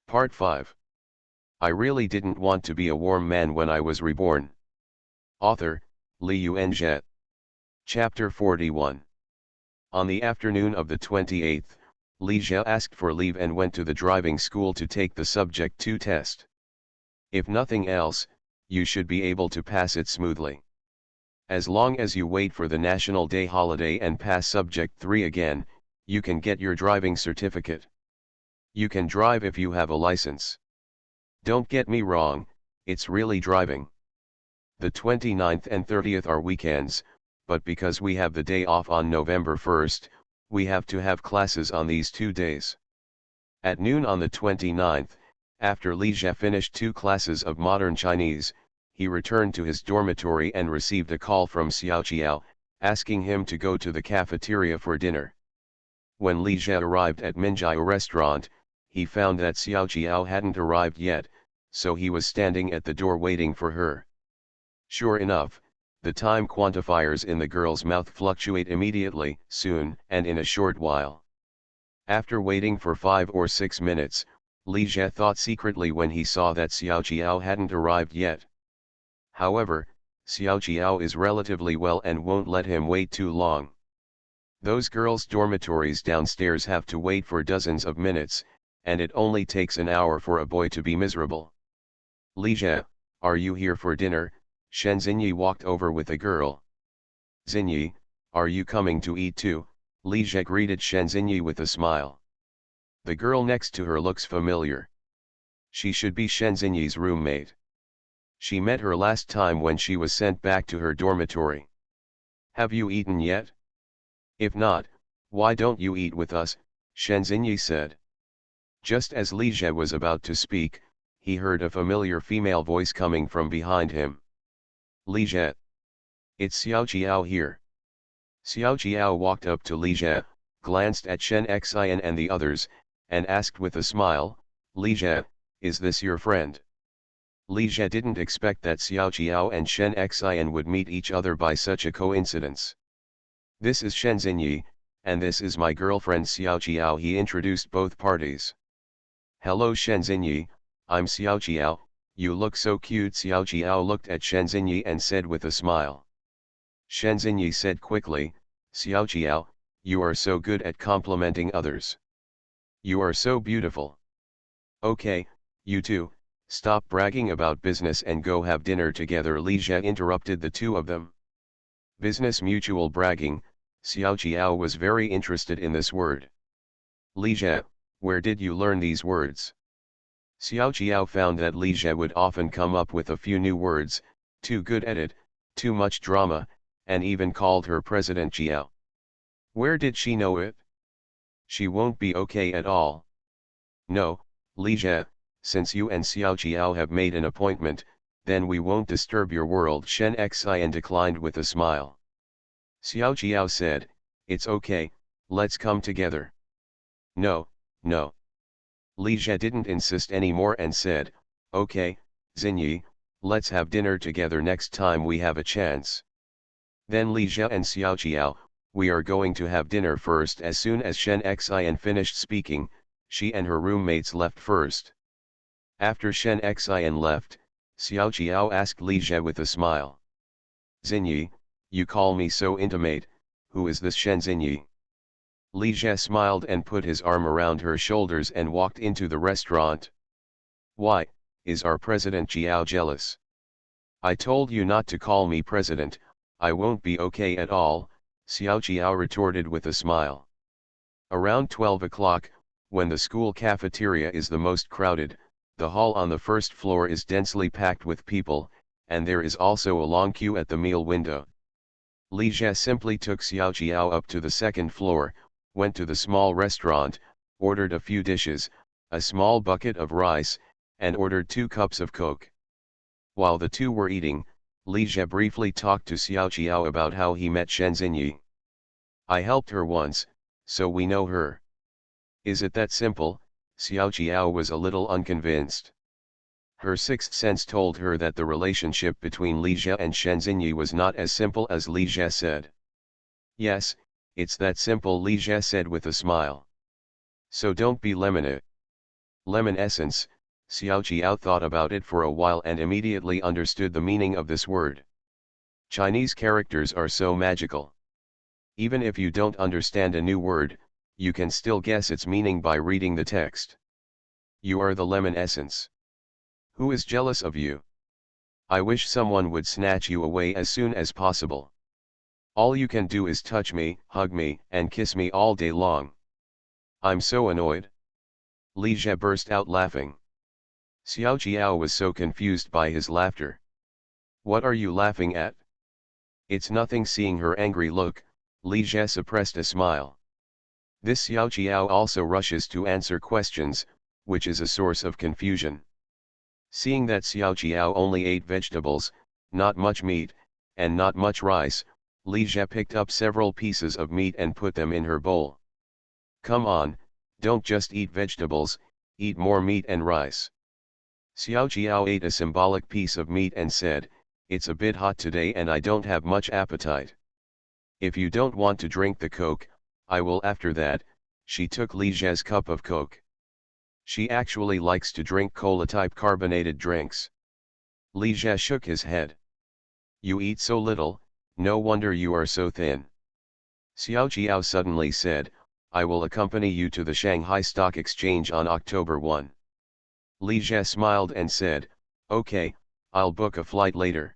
Part 5. I really didn't want to be a warm man when I was reborn. Author, Li Yuanzhe. Chapter 41. On the afternoon of the 28th, Li Jie asked for leave and went to the driving school to take the Subject 2 test. If nothing else, you should be able to pass it smoothly. As long as you wait for the National Day holiday and pass Subject 3 again, you can get your driving certificate. You can drive if you have a license. Don't get me wrong, it's really driving. The 29th and 30th are weekends, but because we have the day off on November 1st, we have to have classes on these 2 days. At noon on the 29th, after Li Jie finished 2 classes of modern Chinese, he returned to his dormitory and received a call from Xiaoqiao, asking him to go to the cafeteria for dinner. When Li Jie arrived at Minjiao restaurant, he found that Xiaoqiao hadn't arrived yet, so he was standing at the door waiting for her. Sure enough, the time quantifiers in the girl's mouth fluctuate immediately, soon, and in a short while. After waiting for 5 or 6 minutes, Li Jie thought secretly when he saw that Xiaoqiao hadn't arrived yet. However, Xiaoqiao is relatively well and won't let him wait too long. Those girls' dormitories downstairs have to wait for dozens of minutes, and it only takes an hour for a boy to be miserable. Li Jie, are you here for dinner? Shen Xinyi walked over with a girl. Xinyi, are you coming to eat too? Li Jie greeted Shen Xinyi with a smile. The girl next to her looks familiar. She should be Shen Xinyi's roommate. She met her last time when she was sent back to her dormitory. Have you eaten yet? If not, why don't you eat with us? Shen Xinyi said. Just as Li Jie was about to speak, he heard a familiar female voice coming from behind him. Li Jie. It's Xiaoqiao here. Xiaoqiao walked up to Li Jie, glanced at Shen Xian and the others, and asked with a smile, Li Jie, is this your friend? Li Jie didn't expect that Xiaoqiao and Shen Xian would meet each other by such a coincidence. This is Shen Xinyi, and this is my girlfriend Xiaoqiao. He introduced both parties. Hello Shen Xinyi, I'm Xiaoqiao, you look so cute. Xiaoqiao looked at Shen Xinyi and said with a smile. Shen Xinyi said quickly, Xiaoqiao, you are so good at complimenting others. You are so beautiful. Okay, you two, stop bragging about business and go have dinner together. Li Jie interrupted the two of them. Business mutual bragging, Xiaoqiao was very interested in this word. Li Jie, where did you learn these words? Xiaoqiao found that Li Jie would often come up with a few new words, too good at it, too much drama, and even called her President Jiao. Where did she know it? She won't be okay at all. No, Li Jie, since you and Xiaoqiao have made an appointment, then we won't disturb your world. Shen Xian declined with a smile. Xiaoqiao said, it's okay, let's come together. No, no. Li Jie didn't insist anymore and said, okay, Xinyi, let's have dinner together next time we have a chance. Then Li Jie and Xiaoqiao, we are going to have dinner first. As soon as Shen Xian finished speaking, she and her roommates left first. After Shen Xian left, Xiaoqiao asked Li Jie with a smile. Xinyi, you call me so intimate, who is this Shen Xinyi? Li Jie smiled and put his arm around her shoulders and walked into the restaurant. Why, is our President Jiao jealous? I told you not to call me president, I won't be okay at all, Xiaoqiao retorted with a smile. Around 12 o'clock, when the school cafeteria is the most crowded, the hall on the first floor is densely packed with people, and there is also a long queue at the meal window. Li Jie simply took Xiaoqiao up to the second floor, went to the small restaurant, ordered a few dishes, a small bucket of rice, and ordered 2 cups of Coke. While the two were eating, Li Jie briefly talked to Xiaoqiao about how he met Shen Xinyi. I helped her once, so we know her. Is it that simple? Xiaoqiao was a little unconvinced. Her sixth sense told her that the relationship between Li Jie and Shen Xinyi was not as simple as Li Jie said. Yes, it's that simple, Li Jie said with a smile. So don't be lemonade. Lemon essence. Xiao Qiao thought about it for a while and immediately understood the meaning of this word. Chinese characters are so magical. Even if you don't understand a new word, you can still guess its meaning by reading the text. You are the lemon essence. Who is jealous of you? I wish someone would snatch you away as soon as possible. All you can do is touch me, hug me, and kiss me all day long. I'm so annoyed. Li Jie burst out laughing. Xiao Qiao was so confused by his laughter. What are you laughing at? It's nothing. Seeing her angry look, Li Jie suppressed a smile. This Xiao Qiao also rushes to answer questions, which is a source of confusion. Seeing that Xiao Qiao only ate vegetables, not much meat, and not much rice, Li Jie picked up several pieces of meat and put them in her bowl. Come on, don't just eat vegetables, eat more meat and rice. Xiao Qiao ate a symbolic piece of meat and said, it's a bit hot today and I don't have much appetite. If you don't want to drink the Coke, I will. After that, she took Li Jie's cup of Coke. She actually likes to drink cola-type carbonated drinks. Li Jie shook his head. You eat so little, no wonder you are so thin. Xiao Qiao suddenly said, I will accompany you to the Shanghai Stock Exchange on October 1. Li Jie smiled and said, okay, I'll book a flight later.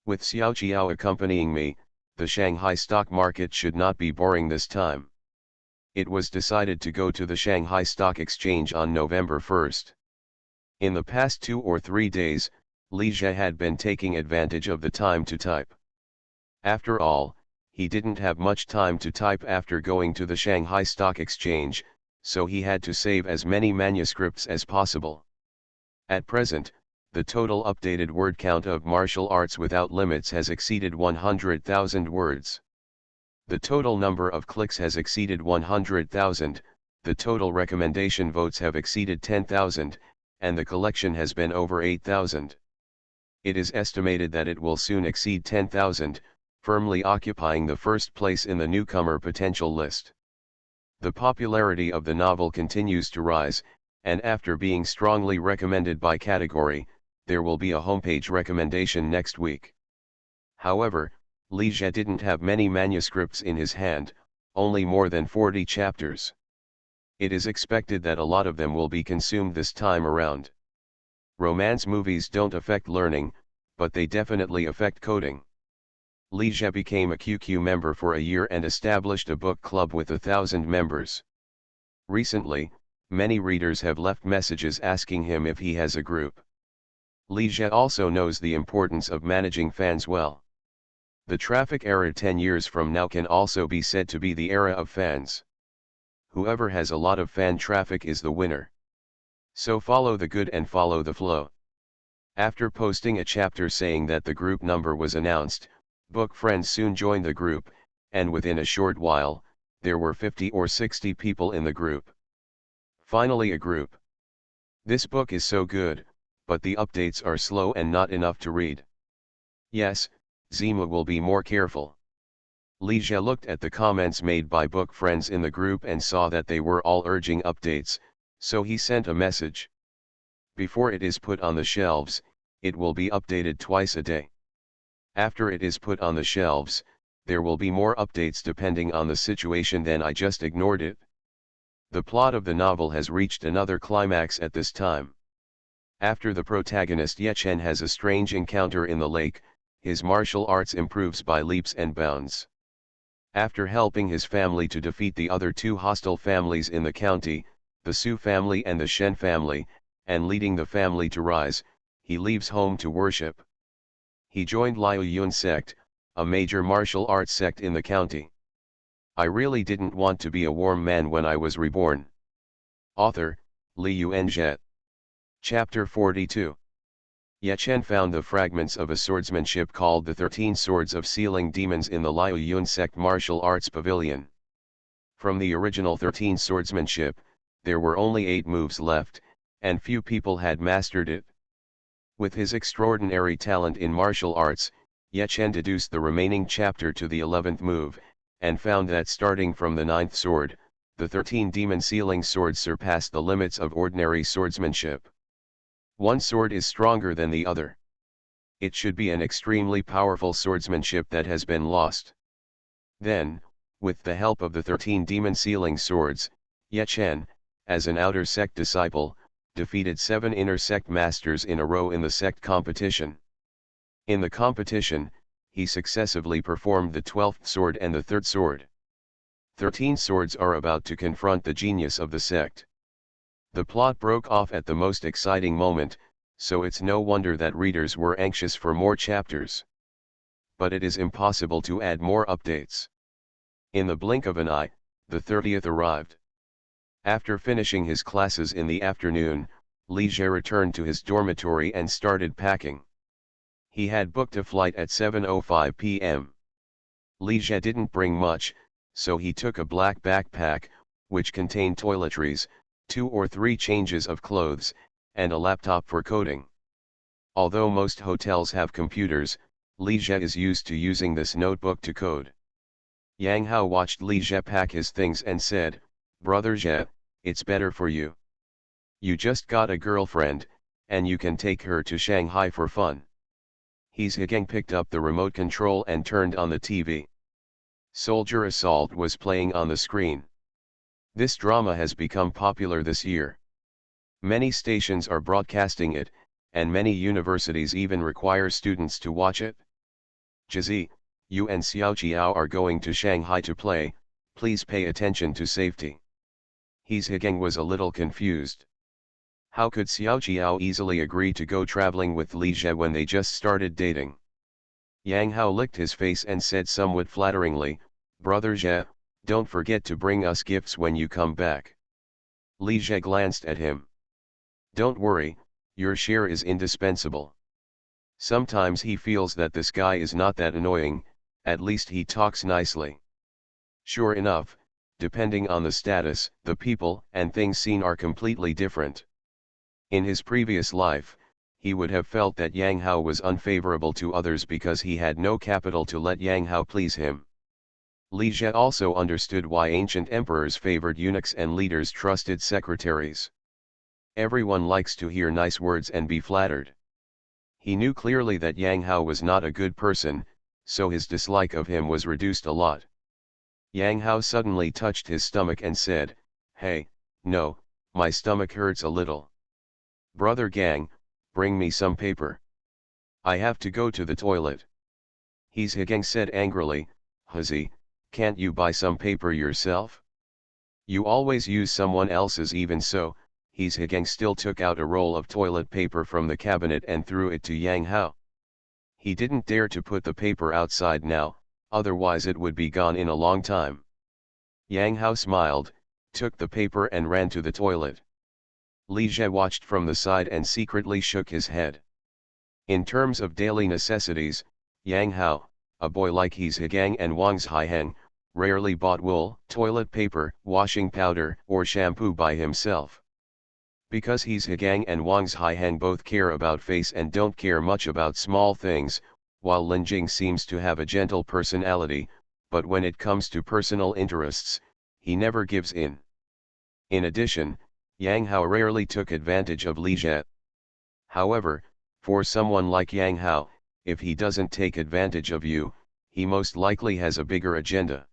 With Xiao Qiao accompanying me, the Shanghai stock market should not be boring this time. It was decided to go to the Shanghai Stock Exchange on November 1st. In the past 2 or 3 days, Li Jie had been taking advantage of the time to type. After all, he didn't have much time to type after going to the Shanghai Stock Exchange, so he had to save as many manuscripts as possible. At present, the total updated word count of martial arts without limits has exceeded 100,000 words. The total number of clicks has exceeded 100,000, the total recommendation votes have exceeded 10,000, and the collection has been over 8,000. It is estimated that it will soon exceed 10,000, firmly occupying the first place in the newcomer potential list. The popularity of the novel continues to rise, and after being strongly recommended by category, there will be a homepage recommendation next week. However, Li Jie didn't have many manuscripts in his hand, only more than 40 chapters. It is expected that a lot of them will be consumed this time around. Romance movies don't affect learning, but they definitely affect coding. Li Jie became a QQ member for a year and established a book club with 1,000 members. Recently, many readers have left messages asking him if he has a group. Li Jie also knows the importance of managing fans well. The traffic era 10 years from now can also be said to be the era of fans. Whoever has a lot of fan traffic is the winner. So follow the good and follow the flow. After posting a chapter saying that the group number was announced, book friends soon joined the group, and within a short while, there were 50 or 60 people in the group. Finally a group. This book is so good, but the updates are slow and not enough to read. Yes, Zima will be more careful. Li Jie looked at the comments made by book friends in the group and saw that they were all urging updates, so he sent a message. Before it is put on the shelves, it will be updated twice a day. After it is put on the shelves, there will be more updates depending on the situation. Then I just ignored it. The plot of the novel has reached another climax at this time. After the protagonist Ye Chen has a strange encounter in the lake, his martial arts improves by leaps and bounds. After helping his family to defeat the other 2 hostile families in the county, the Su family and the Shen family, and leading the family to rise, he leaves home to worship. He joined Liu Yun sect, a major martial arts sect in the county. I really didn't want to be a warm man when I was reborn. Author, Li Yunjie. Chapter 42. Ye Chen found the fragments of a swordsmanship called the 13 Swords of Sealing Demons in the Liu Yun sect martial arts pavilion. From the original 13 swordsmanship, there were only 8 moves left, and few people had mastered it. With his extraordinary talent in martial arts, Ye Chen deduced the remaining chapter to the 11th move, and found that starting from the 9th sword, the 13 demon sealing swords surpass the limits of ordinary swordsmanship. One sword is stronger than the other. It should be an extremely powerful swordsmanship that has been lost. Then, with the help of the 13 demon sealing swords, Ye Chen, as an outer sect disciple, defeated 7 inner sect masters in a row in the sect competition. In the competition, he successively performed the 12th sword and the 3rd sword. 13 swords are about to confront the genius of the sect. The plot broke off at the most exciting moment, so it's no wonder that readers were anxious for more chapters. But it is impossible to add more updates. In the blink of an eye, the 30th arrived. After finishing his classes in the afternoon, Li Jie returned to his dormitory and started packing. He had booked a flight at 7:05 p.m. Li Jie didn't bring much, so he took a black backpack, which contained toiletries, 2 or 3 changes of clothes, and a laptop for coding. Although most hotels have computers, Li Jie is used to using this notebook to code. Yang Hao watched Li Jie pack his things and said, "Brother Jie, it's better for you. You just got a girlfriend, and you can take her to Shanghai for fun." His Higang picked up the remote control and turned on the TV. Soldier Assault was playing on the screen. This drama has become popular this year. Many stations are broadcasting it, and many universities even require students to watch it. Jizi, you and Xiao Qiao are going to Shanghai to play, please pay attention to safety. His Higang was a little confused. How could Xiao Qiao easily agree to go traveling with Li Jie when they just started dating? Yang Hao licked his face and said somewhat flatteringly, "Brother Jie, don't forget to bring us gifts when you come back." Li Jie glanced at him. "Don't worry, your share is indispensable." Sometimes he feels that this guy is not that annoying, at least he talks nicely. Sure enough, depending on the status, the people and things seen are completely different. In his previous life, he would have felt that Yang Hao was unfavorable to others because he had no capital to let Yang Hao please him. Li Jie also understood why ancient emperors favored eunuchs and leaders trusted secretaries. Everyone likes to hear nice words and be flattered. He knew clearly that Yang Hao was not a good person, so his dislike of him was reduced a lot. Yang Hao suddenly touched his stomach and said, "Hey, no, my stomach hurts a little. Brother Gang, bring me some paper. I have to go to the toilet." His Higang said angrily, "Hazi, can't you buy some paper yourself? You always use someone else's." Even so, His Higang still took out a roll of toilet paper from the cabinet and threw it to Yang Hao. He didn't dare to put the paper outside now, otherwise it would be gone in a long time. Yang Hao smiled, took the paper and ran to the toilet. Li Jie watched from the side and secretly shook his head. In terms of daily necessities, Yang Hao, a boy like His Higang and Wang's Haiheng, rarely bought wool, toilet paper, washing powder, or shampoo by himself. Because His Higang and Wang's Haiheng both care about face and don't care much about small things, while Lin Jing seems to have a gentle personality, but when it comes to personal interests, he never gives in. In addition, Yang Hao rarely took advantage of Li Jie. However, for someone like Yang Hao, if he doesn't take advantage of you, he most likely has a bigger agenda.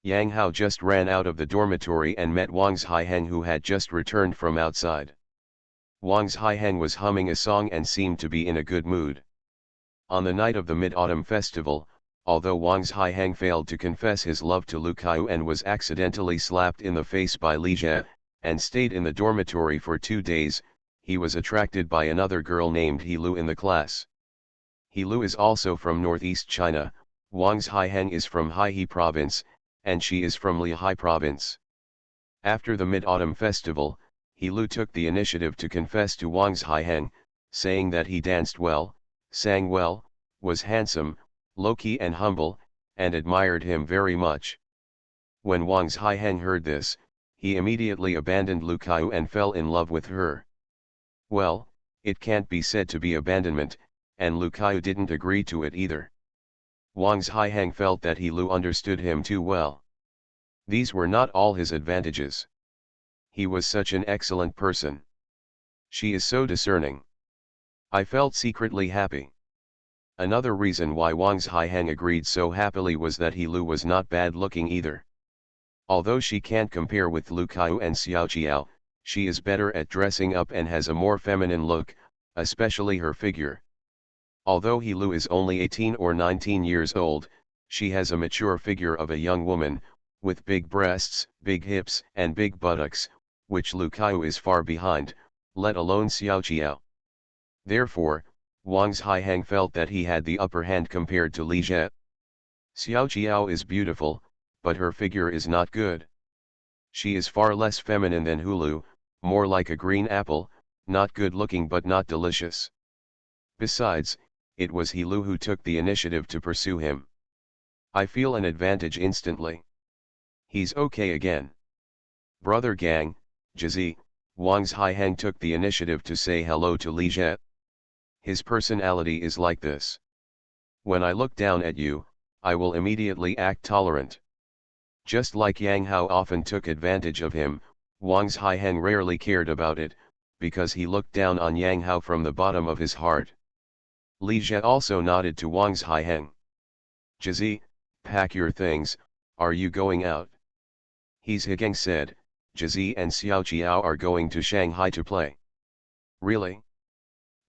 Yang Hao just ran out of the dormitory and met Wang's Haiheng, who had just returned from outside. Wang's Haiheng was humming a song and seemed to be in a good mood. On the night of the Mid-Autumn Festival, although Wang's Haiheng failed to confess his love to Lu Kaiyu and was accidentally slapped in the face by Li Jie, and stayed in the dormitory for 2 days, he was attracted by another girl named He Lu in the class. He Lu is also from northeast China, Wang's Haiheng is from Haihe province, and she is from Lehigh province. After the Mid-Autumn Festival, He Lu took the initiative to confess to Wang's Haiheng, saying that he danced well, sang well, was handsome, low-key and humble, and admired him very much. When Wang's Haiheng heard this, he immediately abandoned Lu Kaiyu and fell in love with her. Well, it can't be said to be abandonment, and Lu Kaiyu didn't agree to it either. Wang's Haiheng felt that He Lu understood him too well. These were not all his advantages. He was such an excellent person. She is so discerning. I felt secretly happy. Another reason why Wang Haiheng agreed so happily was that He Lu was not bad looking either. Although she can't compare with Lu Kaiyu and Xiao Jiao, she is better at dressing up and has a more feminine look, especially her figure. Although He Lu is only 18 or 19 years old, she has a mature figure of a young woman, with big breasts, big hips and big buttocks, which Lu Kaiyu is far behind, let alone Xiao Jiao. Therefore, Wang Haiheng felt that he had the upper hand compared to Li Jie. Xiao Jiao is beautiful, but her figure is not good. She is far less feminine than Hulu, more like a green apple, not good looking but not delicious. Besides, it was He Lu who took the initiative to pursue him. I feel an advantage instantly. He's okay again. Brother Gang, Jizi, Wang Haiheng took the initiative to say hello to Li Jie. His personality is like this. When I look down at you, I will immediately act tolerant. Just like Yang Hao often took advantage of him, Wang Haiheng rarely cared about it, because he looked down on Yang Hao from the bottom of his heart. Li Jie also nodded to Wang Haiheng. Jizi, pack your things, are you going out? He's Higang said, Jizi and Xiao Jiao are going to Shanghai to play. Really?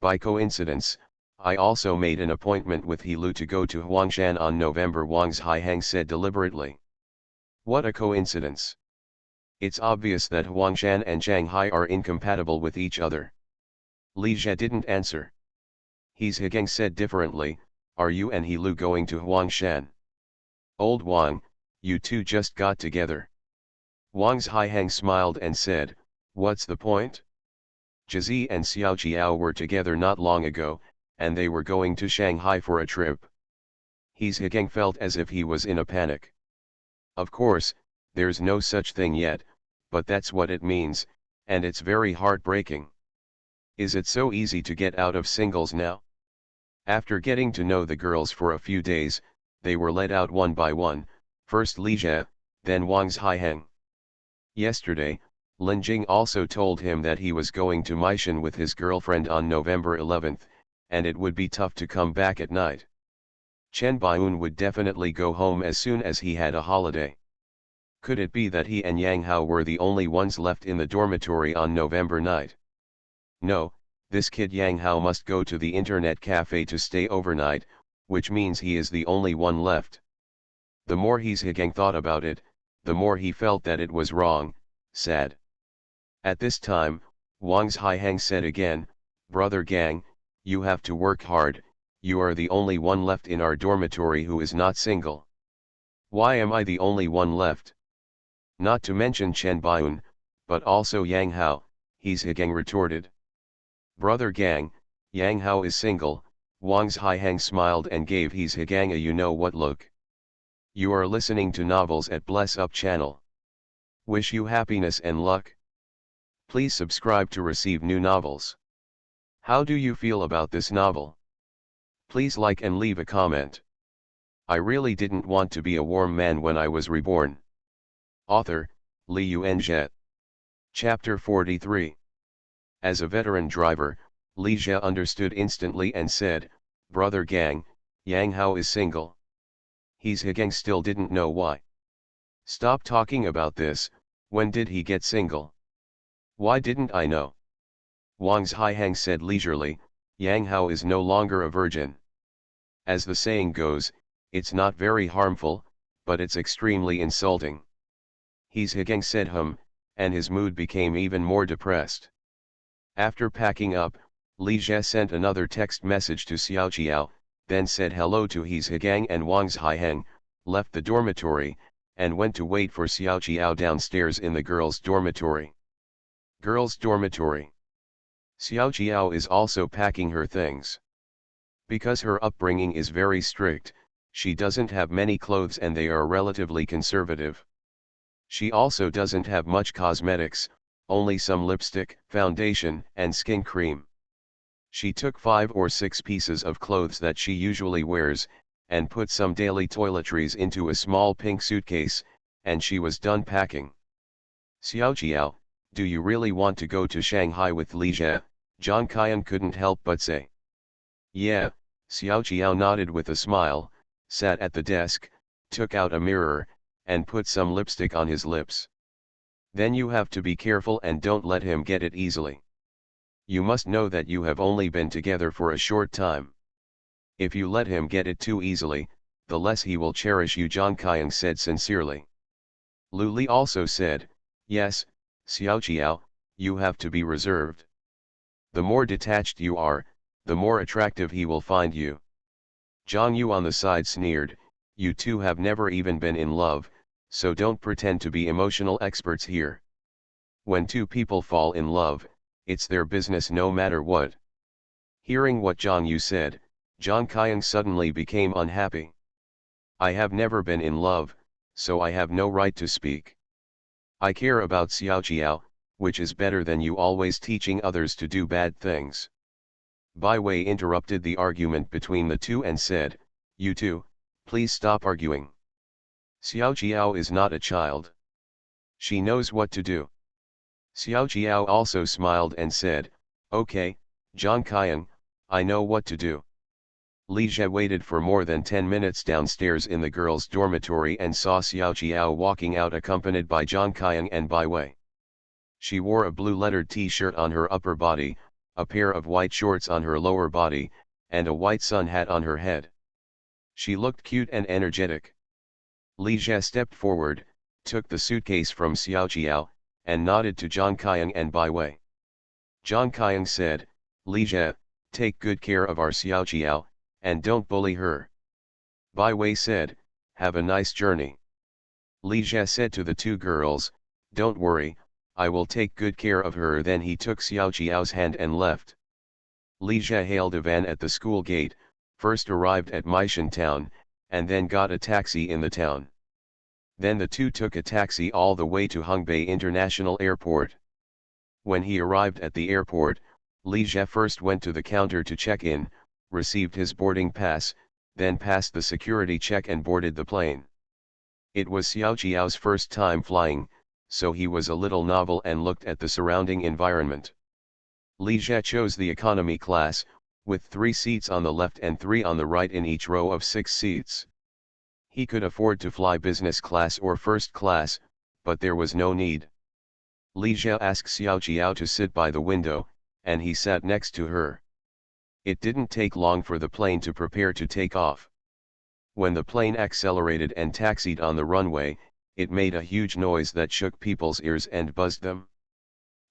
By coincidence, I also made an appointment with He Lu to go to Huangshan on November, Wang Haiheng said deliberately. What a coincidence. It's obvious that Huangshan and Shanghai are incompatible with each other. Li Jie didn't answer. He's Higang said differently, are you and He Lu going to Huangshan? Old Wang, you two just got together. Wang Haiheng smiled and said, what's the point? Jizi and Xiao Jiao were together not long ago, and they were going to Shanghai for a trip. He's Higang felt as if he was in a panic. Of course, there's no such thing yet, but that's what it means, and it's very heartbreaking. Is it so easy to get out of singles now? After getting to know the girls for a few days, they were let out one by one, first Li Jie, then Wang Haiheng. Yesterday, Lin Jing also told him that he was going to Maishan with his girlfriend on November 11th, and it would be tough to come back at night. Chen Baiun would definitely go home as soon as he had a holiday. Could it be that he and Yang Hao were the only ones left in the dormitory on November night? No, this kid Yang Hao must go to the internet cafe to stay overnight, which means he is the only one left. The more He's Higang thought about it, the more he felt that it was wrong, sad. At this time, Wang Haiheng said again, Brother Gang, you have to work hard, you are the only one left in our dormitory who is not single. Why am I the only one left? Not to mention Chen Baiun, but also Yang Hao, He's Higang retorted. Brother Gang, Yang Hao is single, Wang Haiheng smiled and gave He's Higang a you-know-what look. You are listening to Novels at Bless Up channel. Wish you happiness and luck. Please subscribe to receive new novels. How do you feel about this novel? Please like and leave a comment. I really didn't want to be a warm man when I was reborn. Author, Li Yuanjie. Chapter 43. As a veteran driver, Li Jie understood instantly and said, Brother Gang, Yang Hao is single. He's Higang still didn't know why. Stop talking about this, when did he get single? Why didn't I know? Wang Haiheng said leisurely, Yang Hao is no longer a virgin. As the saying goes, it's not very harmful, but it's extremely insulting. He's Higang said and his mood became even more depressed. After packing up, Li Jie sent another text message to Xiao Jiao, then said hello to He's Higang and Wang Haiheng, left the dormitory, and went to wait for Xiao Jiao downstairs in the girls' dormitory. Girls' dormitory. Xiao Jiao is also packing her things. Because her upbringing is very strict, she doesn't have many clothes and they are relatively conservative. She also doesn't have much cosmetics, only some lipstick, foundation, and skin cream. She took 5 or 6 pieces of clothes that she usually wears, and put some daily toiletries into a small pink suitcase, and she was done packing. Xiaojiao, do you really want to go to Shanghai with Li Jie? Zhang Qian couldn't help but say. Yeah, Xiaojiao nodded with a smile, sat at the desk, took out a mirror, and put some lipstick on his lips. Then you have to be careful and don't let him get it easily. You must know that you have only been together for a short time. If you let him get it too easily, the less he will cherish you, Zhang Qian said sincerely. Lu Li also said, yes, Xiaojiao, you have to be reserved. The more detached you are, the more attractive he will find you. Zhang Yu on the side sneered, you two have never even been in love, so don't pretend to be emotional experts here. When two people fall in love, it's their business no matter what. Hearing what Zhang Yu said, Zhang Qian suddenly became unhappy. I have never been in love, so I have no right to speak. I care about Xiaojiao, which is better than you always teaching others to do bad things. Bai Wei interrupted the argument between the two and said, you two, please stop arguing. Xiaojiao is not a child. She knows what to do. Xiaojiao also smiled and said, okay, Zhang Qian, I know what to do. Li Jie waited for more than 10 minutes downstairs in the girls' dormitory and saw Xiaojiao walking out accompanied by Zhang Qian and Bai Wei. She wore a blue-lettered t-shirt on her upper body, a pair of white shorts on her lower body, and a white sun hat on her head. She looked cute and energetic. Li Jie stepped forward, took the suitcase from Xiaojiao, and nodded to Zhang Qian and Bai Wei. Zhang Qian said, Li Jie, take good care of our Xiaojiao, and don't bully her. Bai Wei said, have a nice journey. Li Jie said to the two girls, don't worry, I will take good care of her. Then he took Xiaojiao's hand and left. Li Jie hailed a van at the school gate, first arrived at Meishan town, and then got a taxi in the town. Then the two took a taxi all the way to Hubei International Airport. When he arrived at the airport, Li Jie first went to the counter to check in, received his boarding pass, then passed the security check and boarded the plane. It was Xiaojiao's first time flying, so he was a little novel and looked at the surrounding environment. Li Jie chose the economy class, with 3 seats on the left and 3 on the right in each row of 6 seats. He could afford to fly business class or first class, but there was no need. Li Jie asked Xiaojiao to sit by the window, and he sat next to her. It didn't take long for the plane to prepare to take off. When the plane accelerated and taxied on the runway, it made a huge noise that shook people's ears and buzzed them.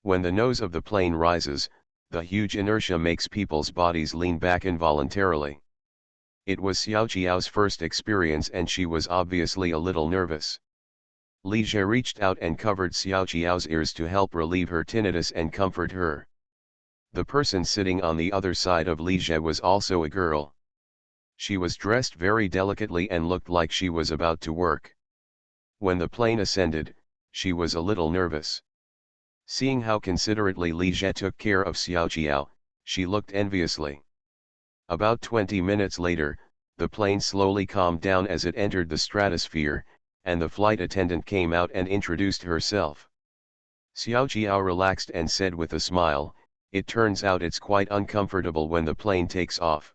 When the nose of the plane rises, the huge inertia makes people's bodies lean back involuntarily. It was Xiaojiao's first experience and she was obviously a little nervous. Li Jie reached out and covered Xiaojiao's ears to help relieve her tinnitus and comfort her. The person sitting on the other side of Li Jie was also a girl. She was dressed very delicately and looked like she was about to work. When the plane ascended, she was a little nervous. Seeing how considerately Li Jie took care of Xiaojiao, she looked enviously. About 20 minutes later, the plane slowly calmed down as it entered the stratosphere, and the flight attendant came out and introduced herself. Xiaojiao relaxed and said with a smile, it turns out it's quite uncomfortable when the plane takes off.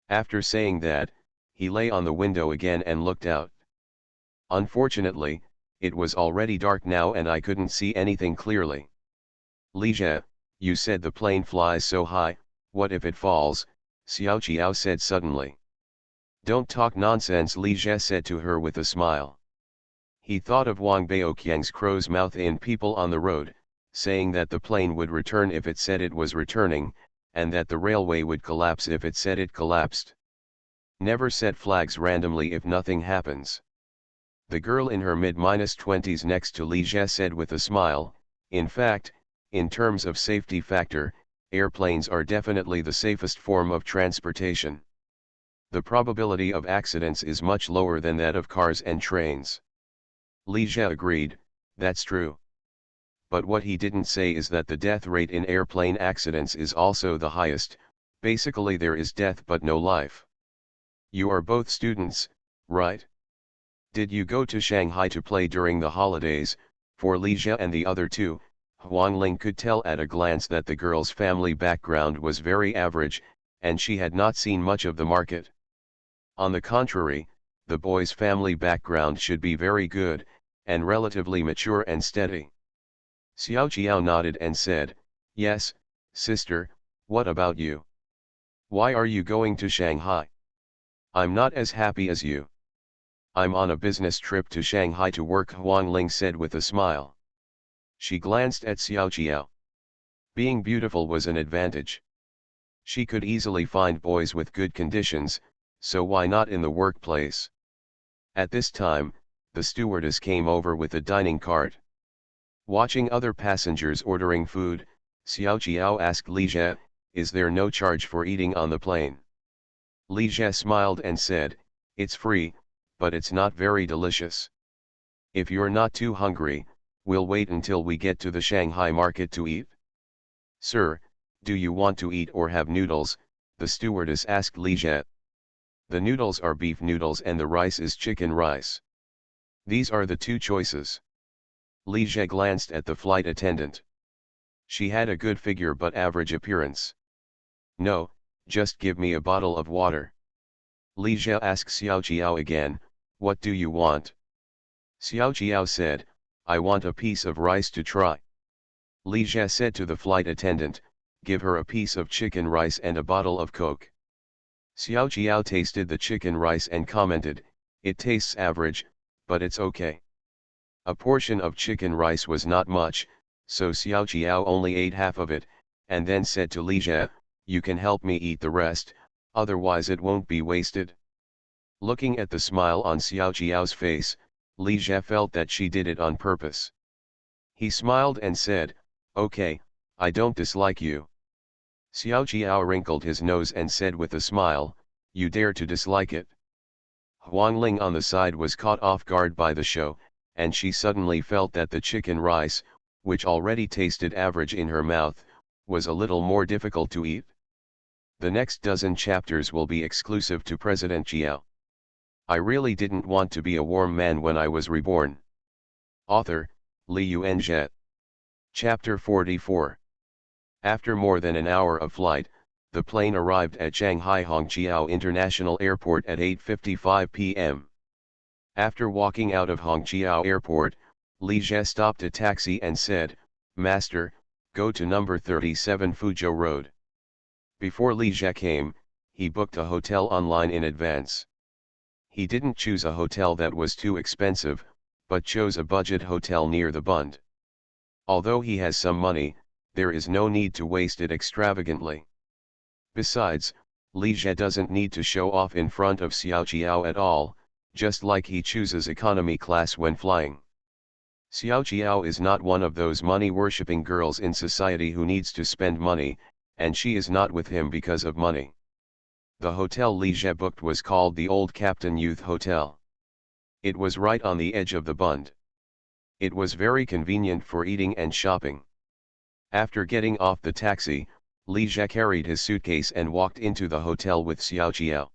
After saying that, he lay on the window again and looked out. Unfortunately, it was already dark now and I couldn't see anything clearly. Li Jie, you said the plane flies so high, what if it falls? Xiaojiao said suddenly. Don't talk nonsense, Li Jie said to her with a smile. He thought of Wang Baoqiang's crow's mouth in People on the Road, saying that the plane would return if it said it was returning, and that the railway would collapse if it said it collapsed. Never set flags randomly if nothing happens. The girl in her mid-20s next to Li Jie said with a smile, in fact, in terms of safety factor, airplanes are definitely the safest form of transportation. The probability of accidents is much lower than that of cars and trains. Li Jie agreed, that's true. But what he didn't say is that the death rate in airplane accidents is also the highest, basically there is death but no life. You are both students, right? Did you go to Shanghai to play during the holidays? For Li Jie and the other two, Huang Ling could tell at a glance that the girl's family background was very average, and she had not seen much of the market. On the contrary, the boy's family background should be very good, and relatively mature and steady. Xiao Jiao nodded and said, "Yes, sister, what about you? Why are you going to Shanghai? I'm not as happy as you." "I'm on a business trip to Shanghai to work," Huang Ling said with a smile. She glanced at Xiao Jiao. Being beautiful was an advantage. She could easily find boys with good conditions, so why not in the workplace? At this time, the stewardess came over with a dining cart. Watching other passengers ordering food, Xiao Jiao asked Li Jie, "Is there no charge for eating on the plane?" Li Jie smiled and said, "It's free, but it's not very delicious. If you're not too hungry, we'll wait until we get to the Shanghai market to eat." "Sir, do you want to eat or have noodles?" the stewardess asked Li Jie. "The noodles are beef noodles and the rice is chicken rice. These are the two choices." Li Jie glanced at the flight attendant. She had a good figure but average appearance. "No, just give me a bottle of water." Li Jie asked Xiao Jiao again, "What do you want?" Xiao Jiao said, "I want a piece of rice to try." Li Jie said to the flight attendant, "Give her a piece of chicken rice and a bottle of Coke." Xiao Jiao tasted the chicken rice and commented, "It tastes average, but it's okay." A portion of chicken rice was not much, so Xiao Jiao only ate half of it, and then said to Li Jie, "You can help me eat the rest, otherwise it won't be wasted." Looking at the smile on Xiao Jiao's face, Li Jie felt that she did it on purpose. He smiled and said, "Okay, I don't dislike you." Xiao Jiao wrinkled his nose and said with a smile, "You dare to dislike it?" Huang Ling on the side was caught off guard by the show, and she suddenly felt that the chicken rice, which already tasted average in her mouth, was a little more difficult to eat. The next dozen chapters will be exclusive to President Jiao. I really didn't want to be a warm man when I was reborn. Author, Li Yuanzhe. Chapter 44. After more than an hour of flight, the plane arrived at Shanghai Hongqiao International Airport at 8:55 p.m. After walking out of Hongqiao Airport, Li Jie stopped a taxi and said, "Master, go to number 37 Fuzhou Road." Before Li Jie came, he booked a hotel online in advance. He didn't choose a hotel that was too expensive, but chose a budget hotel near the Bund. Although he has some money, there is no need to waste it extravagantly. Besides, Li Jie doesn't need to show off in front of Xiao Jiao at all, just like he chooses economy class when flying. Xiao Jiao is not one of those money-worshipping girls in society who needs to spend money, and she is not with him because of money. The hotel Li Jie booked was called the Old Captain Youth Hotel. It was right on the edge of the Bund. It was very convenient for eating and shopping. After getting off the taxi, Li Jie carried his suitcase and walked into the hotel with Xiao Jiao.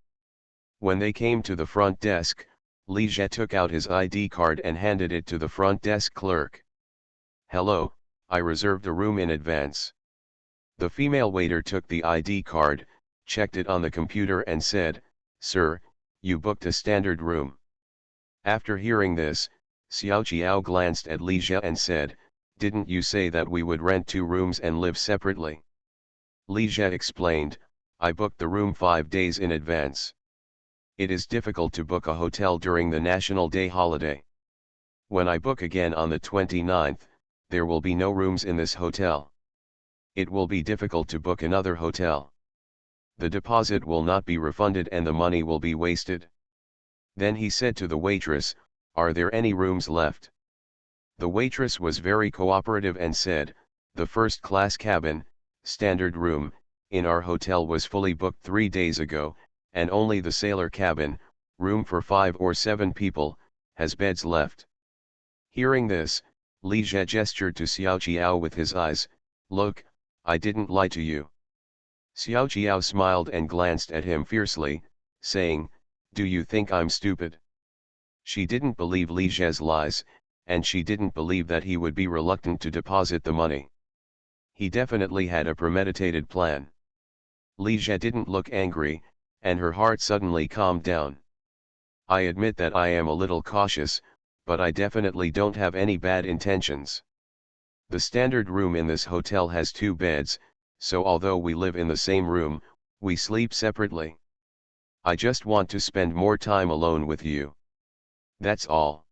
When they came to the front desk, Li Jie took out his ID card and handed it to the front desk clerk. "Hello, I reserved a room in advance." The female waiter took the ID card, checked it on the computer and said, "Sir, you booked a standard room." After hearing this, Xiao Jiao glanced at Li Jie and said, "Didn't you say that we would rent 2 rooms and live separately?" Li Jie explained, "I booked the room 5 days in advance. It is difficult to book a hotel during the National Day holiday. When I book again on the 29th, there will be no rooms in this hotel. It will be difficult to book another hotel. The deposit will not be refunded and the money will be wasted." Then he said to the waitress, "Are there any rooms left?" The waitress was very cooperative and said, "The first-class cabin, standard room, in our hotel was fully booked 3 days ago, and only the sailor cabin, room for 5 or 7 people, has beds left." Hearing this, Li Jie gestured to Xiao Jiao with his eyes, "Look, I didn't lie to you." Xiao Jiao smiled and glanced at him fiercely, saying, "Do you think I'm stupid?" She didn't believe Li Zhe's lies, and she didn't believe that he would be reluctant to deposit the money. He definitely had a premeditated plan. Li Zhe didn't look angry, and her heart suddenly calmed down. I admit that I am a little cautious, but I definitely don't have any bad intentions. The standard room in this hotel has 2 beds, so although we live in the same room, we sleep separately. I just want to spend more time alone with you. That's all.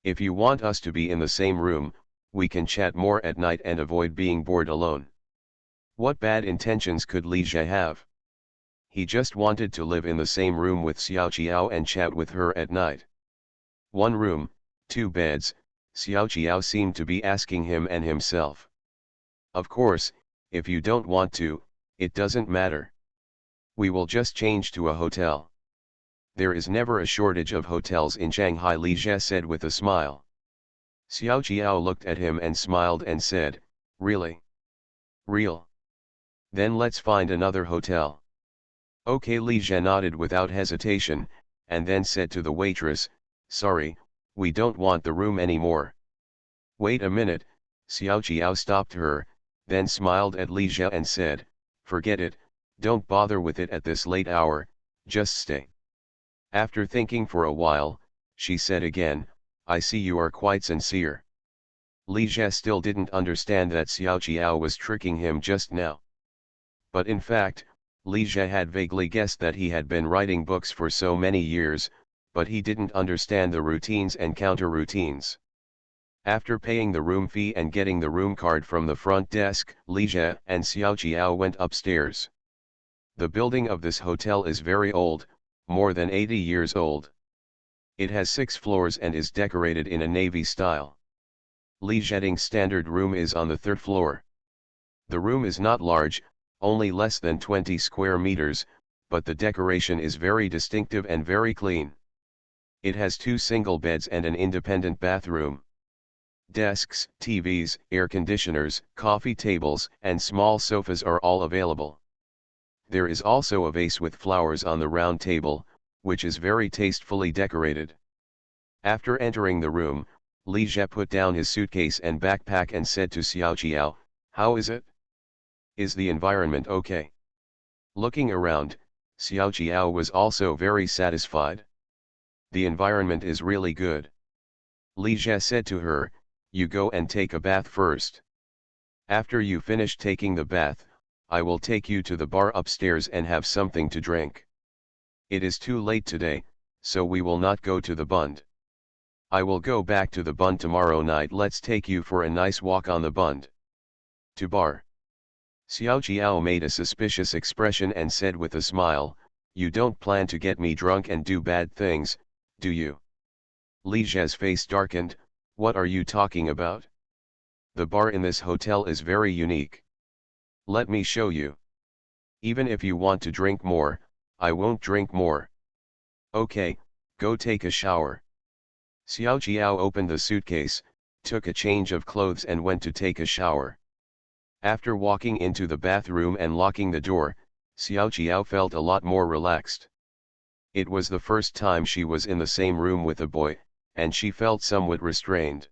If you want us to be in the same room, we can chat more at night and avoid being bored alone. What bad intentions could Li Zhe have? He just wanted to live in the same room with Xiao Qiao and chat with her at night. 1 room, 2 beds, Xiao Qiao seemed to be asking him and himself. Of course, if you don't want to, it doesn't matter. We will just change to a hotel. There is never a shortage of hotels in Shanghai, Li Zhe said with a smile. Xiao Qiao looked at him and smiled and said, "Really? Real? Then let's find another hotel." Okay, Li Zhe nodded without hesitation, and then said to the waitress, "Sorry, we don't want the room anymore." "Wait a minute," Xiao Qiao stopped her, then smiled at Li Zhe and said, "Forget it, don't bother with it at this late hour, just stay." After thinking for a while, she said again, "I see you are quite sincere." Li Zhe still didn't understand that Xiao Qiao was tricking him just now. But in fact, Li Zhe had vaguely guessed that he had been writing books for so many years, but he didn't understand the routines and counter-routines. After paying the room fee and getting the room card from the front desk, Li Zhe and Xiao Qiao went upstairs. The building of this hotel is very old, more than 80 years old. It has 6 floors and is decorated in a navy style. Li Zhe's standard room is on the 3rd floor. The room is not large, only less than 20 square meters, but the decoration is very distinctive and very clean. It has 2 single beds and an independent bathroom. Desks, TVs, air conditioners, coffee tables, and small sofas are all available. There is also a vase with flowers on the round table, which is very tastefully decorated. After entering the room, Li Zhe put down his suitcase and backpack and said to Xiao Qiao, "How is it? Is the environment okay?" Looking around, Xiao Qiao was also very satisfied. "The environment is really good." Li Zhe said to her, "You go and take a bath first. After you finish taking the bath, I will take you to the bar upstairs and have something to drink. It is too late today, so we will not go to the Bund. I will go back to the Bund tomorrow night. Let's take you for a nice walk on the Bund." "To bar?" Xiao Qiao made a suspicious expression and said with a smile, "You don't plan to get me drunk and do bad things, do you?" Li Zhe's face darkened. "What are you talking about? The bar in this hotel is very unique. Let me show you. Even if you want to drink more, I won't drink more." "Okay, go take a shower." Xiao Qiao opened the suitcase, took a change of clothes and went to take a shower. After walking into the bathroom and locking the door, Xiao Qiao felt a lot more relaxed. It was the first time she was in the same room with a boy, and she felt somewhat restrained.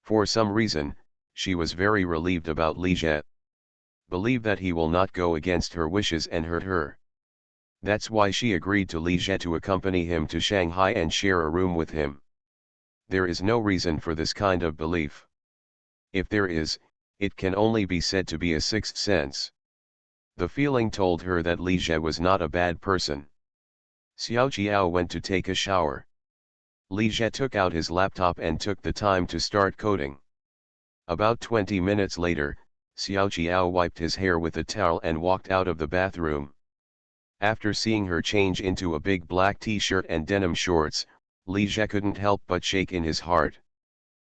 For some reason, she was very relieved about Li Zhe. Believe that he will not go against her wishes and hurt her. That's why she agreed to Li Zhe to accompany him to Shanghai and share a room with him. There is no reason for this kind of belief. If there is, it can only be said to be a sixth sense. The feeling told her that Li Zhe was not a bad person. Xiao Qiao went to take a shower. Li Zhe took out his laptop and took the time to start coding. About 20 minutes later, Xiao Qiao wiped his hair with a towel and walked out of the bathroom. After seeing her change into a big black t-shirt and denim shorts, Li Zhe couldn't help but shake in his heart.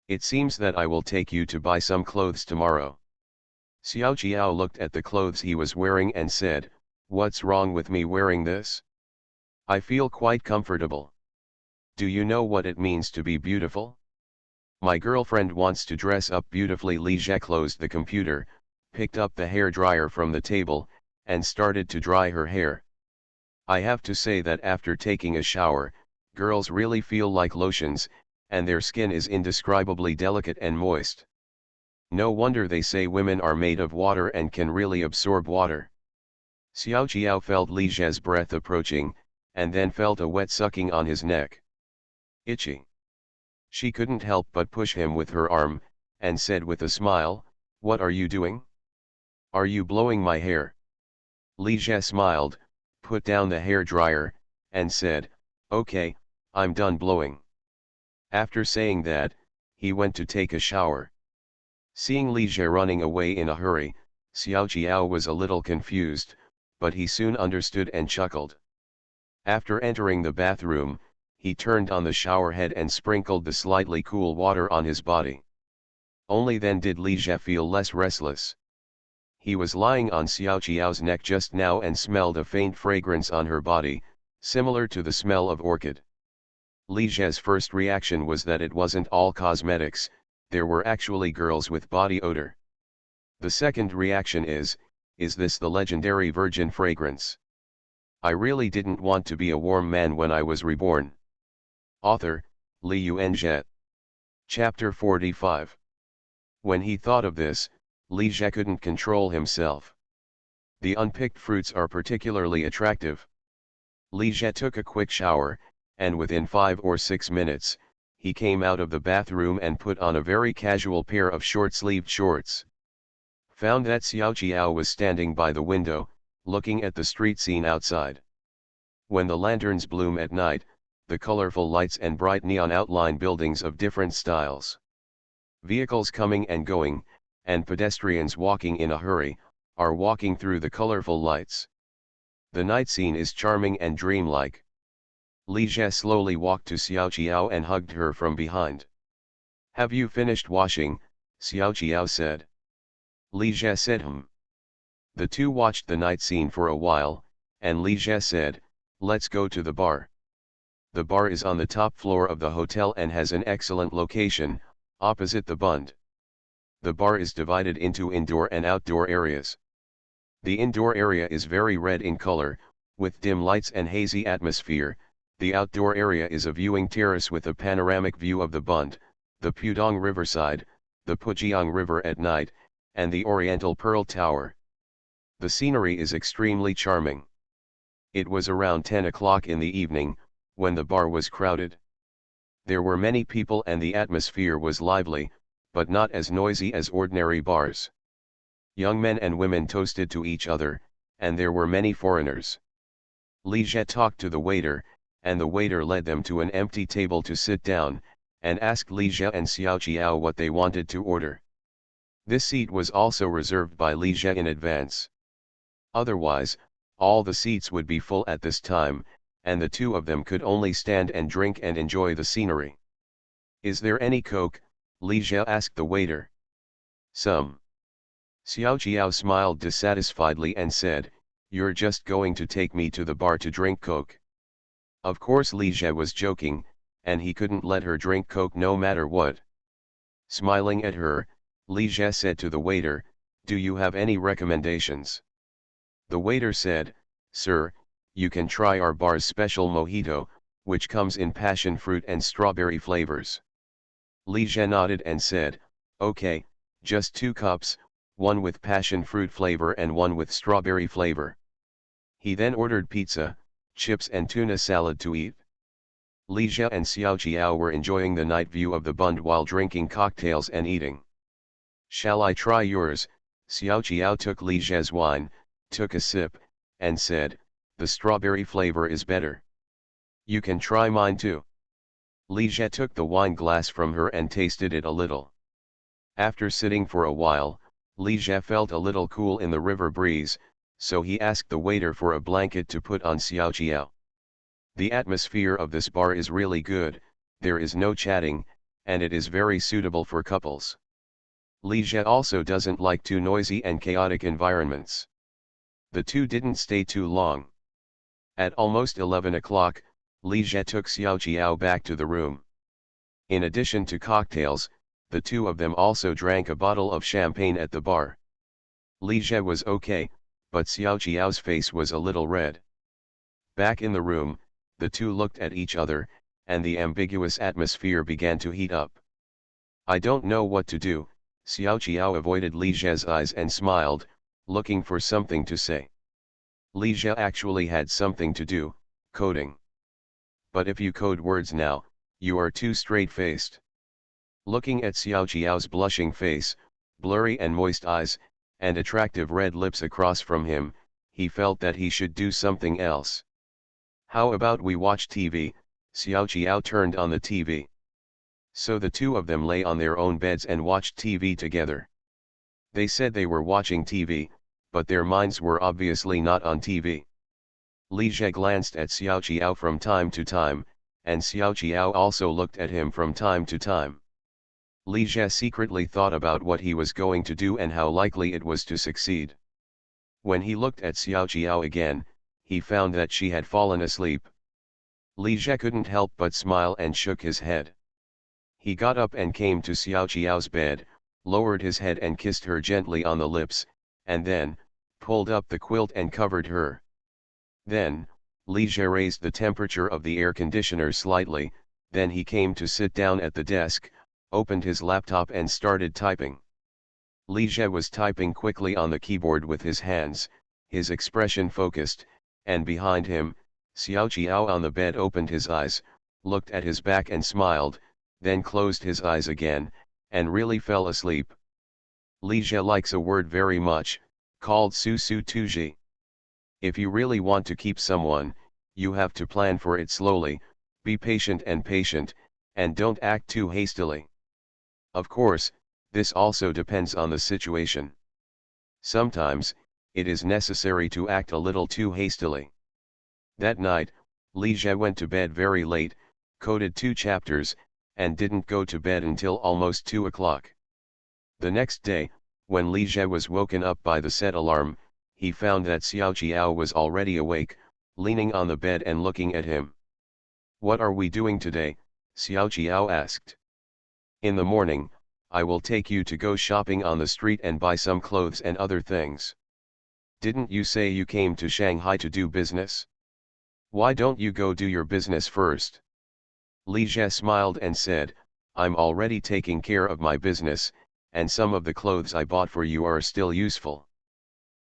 "It seems that I will take you to buy some clothes tomorrow." Xiao Qiao looked at the clothes he was wearing and said, "What's wrong with me wearing this? I feel quite comfortable. Do you know what it means to be beautiful? My girlfriend wants to dress up beautifully." Li Zhe closed the computer, picked up the hair dryer from the table, and started to dry her hair. "I have to say that after taking a shower, Girls really feel like lotions, and their skin is indescribably delicate and moist. No wonder they say women are made of water and can really absorb water. Xiao Qiao felt Li Zhe's breath approaching, and then felt a wet sucking on his neck. Itchy. She couldn't help but push him with her arm, and said with a smile, "What are you doing? Are you blowing my hair?" Li Zhe smiled, put down the hair dryer, and said, "Okay, I'm done blowing." After saying that, he went to take a shower. Seeing Li Zhe running away in a hurry, Xiao Qiao was a little confused, but he soon understood and chuckled. After entering the bathroom, he turned on the shower head and sprinkled the slightly cool water on his body. Only then did Li Zhe feel less restless. He was lying on Xiao Qiao's neck just now and smelled a faint fragrance on her body, similar to the smell of orchid. Li Zhe's first reaction was that it wasn't all cosmetics, there were actually girls with body odor. The second reaction is this the legendary virgin fragrance? I really didn't want to be a warm man when I was reborn. Author, Li Yuanzhe. Chapter 45. When he thought of this, Li Zhe couldn't control himself. The unpicked fruits are particularly attractive. Li Zhe took a quick shower, and within 5 or 6 minutes, he came out of the bathroom and put on a very casual pair of short-sleeved shorts. Found that Xiao Qiao was standing by the window, looking at the street scene outside. When the lanterns bloom at night, the colorful lights and bright neon outline buildings of different styles. Vehicles coming and going, and pedestrians walking in a hurry, are walking through the colorful lights. The night scene is charming and dreamlike. Li Zhe slowly walked to Xiao Qiao and hugged her from behind. "Have you finished washing?" Xiao Qiao said. Li Zhe said The two watched the night scene for a while, and Li Zhe said, "Let's go to the bar." The bar is on the top floor of the hotel and has an excellent location, opposite the Bund. The bar is divided into indoor and outdoor areas. The indoor area is very red in color, with dim lights and hazy atmosphere. The outdoor area is a viewing terrace with a panoramic view of the Bund, the Pudong Riverside, the Pujiang River at night, and the Oriental Pearl Tower. The scenery is extremely charming. It was around 10 o'clock in the evening, when the bar was crowded. There were many people and the atmosphere was lively, but not as noisy as ordinary bars. Young men and women toasted to each other, and there were many foreigners. Li Zhe talked to the waiter, and the waiter led them to an empty table to sit down, and asked Li Zhe and Xiao Qiao what they wanted to order. This seat was also reserved by Li Zhe in advance. Otherwise, all the seats would be full at this time, and the two of them could only stand and drink and enjoy the scenery. "Is there any Coke?" Li Zhe asked the waiter. "Some." Xiao Qiao smiled dissatisfiedly and said, "You're just going to take me to the bar to drink Coke." Of course Li Zhe was joking, and he couldn't let her drink Coke no matter what. Smiling at her, Li Zhe said to the waiter, "Do you have any recommendations?" The waiter said, "Sir, you can try our bar's special mojito, which comes in passion fruit and strawberry flavors." Li Zhe nodded and said, "Okay, just 2 cups, one with passion fruit flavor and one with strawberry flavor." He then ordered pizza, chips and tuna salad to eat. Li Zhe and Xiao Qiao were enjoying the night view of the Bund while drinking cocktails and eating. "Shall I try yours?" Xiao Qiao took Li Zhe's wine, took a sip, and said, "The strawberry flavor is better." "You can try mine too." Li Zhe took the wine glass from her and tasted it a little. After sitting for a while, Li Zhe felt a little cool in the river breeze, so he asked the waiter for a blanket to put on Xiao Qiao. The atmosphere of this bar is really good, there is no chatting, and it is very suitable for couples. Li Zhe also doesn't like too noisy and chaotic environments. The two didn't stay too long. At almost 11 o'clock, Li Zhe took Xiao Qiao back to the room. In addition to cocktails, the two of them also drank a bottle of champagne at the bar. Li Zhe was okay, but Xiao Qiao's face was a little red. Back in the room, the two looked at each other, and the ambiguous atmosphere began to heat up. I don't know what to do. Xiao Qiao avoided Li Zhe's eyes and smiled, looking for something to say. Li Zhe actually had something to do, coding. But if you code words now, you are too straight-faced. Looking at Xiao Qiao's blushing face, blurry and moist eyes, and attractive red lips across from him, he felt that he should do something else. How about we watch TV? Xiao Qiao turned on the TV. So the two of them lay on their own beds and watched TV together. They said they were watching TV, but their minds were obviously not on TV. Li Zhe glanced at Xiao Qiao from time to time, and Xiao Qiao also looked at him from time to time. Li Zhe secretly thought about what he was going to do and how likely it was to succeed. When he looked at Xiao Qiao again, he found that she had fallen asleep. Li Zhe couldn't help but smile and shook his head. He got up and came to Xiao Qiao's bed, lowered his head and kissed her gently on the lips, and then, pulled up the quilt and covered her. Then, Li Zhe raised the temperature of the air conditioner slightly, then he came to sit down at the desk, opened his laptop and started typing. Li Zhe was typing quickly on the keyboard with his hands, his expression focused, and behind him, Xiao Qiao on the bed opened his eyes, looked at his back and smiled, then closed his eyes again, and really fell asleep. Li Zhe likes a word very much, called su su tuji. If you really want to keep someone, you have to plan for it slowly, be patient, and don't act too hastily. Of course, this also depends on the situation. Sometimes, it is necessary to act a little too hastily. That night, Li Zhe went to bed very late, coded 2 chapters, and didn't go to bed until almost 2 o'clock. The next day, when Li Zhe was woken up by the set alarm, he found that Xiao Qiao was already awake, leaning on the bed and looking at him. "What are we doing today?" Xiao Qiao asked. "In the morning, I will take you to go shopping on the street and buy some clothes and other things. Didn't you say you came to Shanghai to do business? Why don't you go do your business first?" Li Zhe smiled and said, "I'm already taking care of my business, and some of the clothes I bought for you are still useful."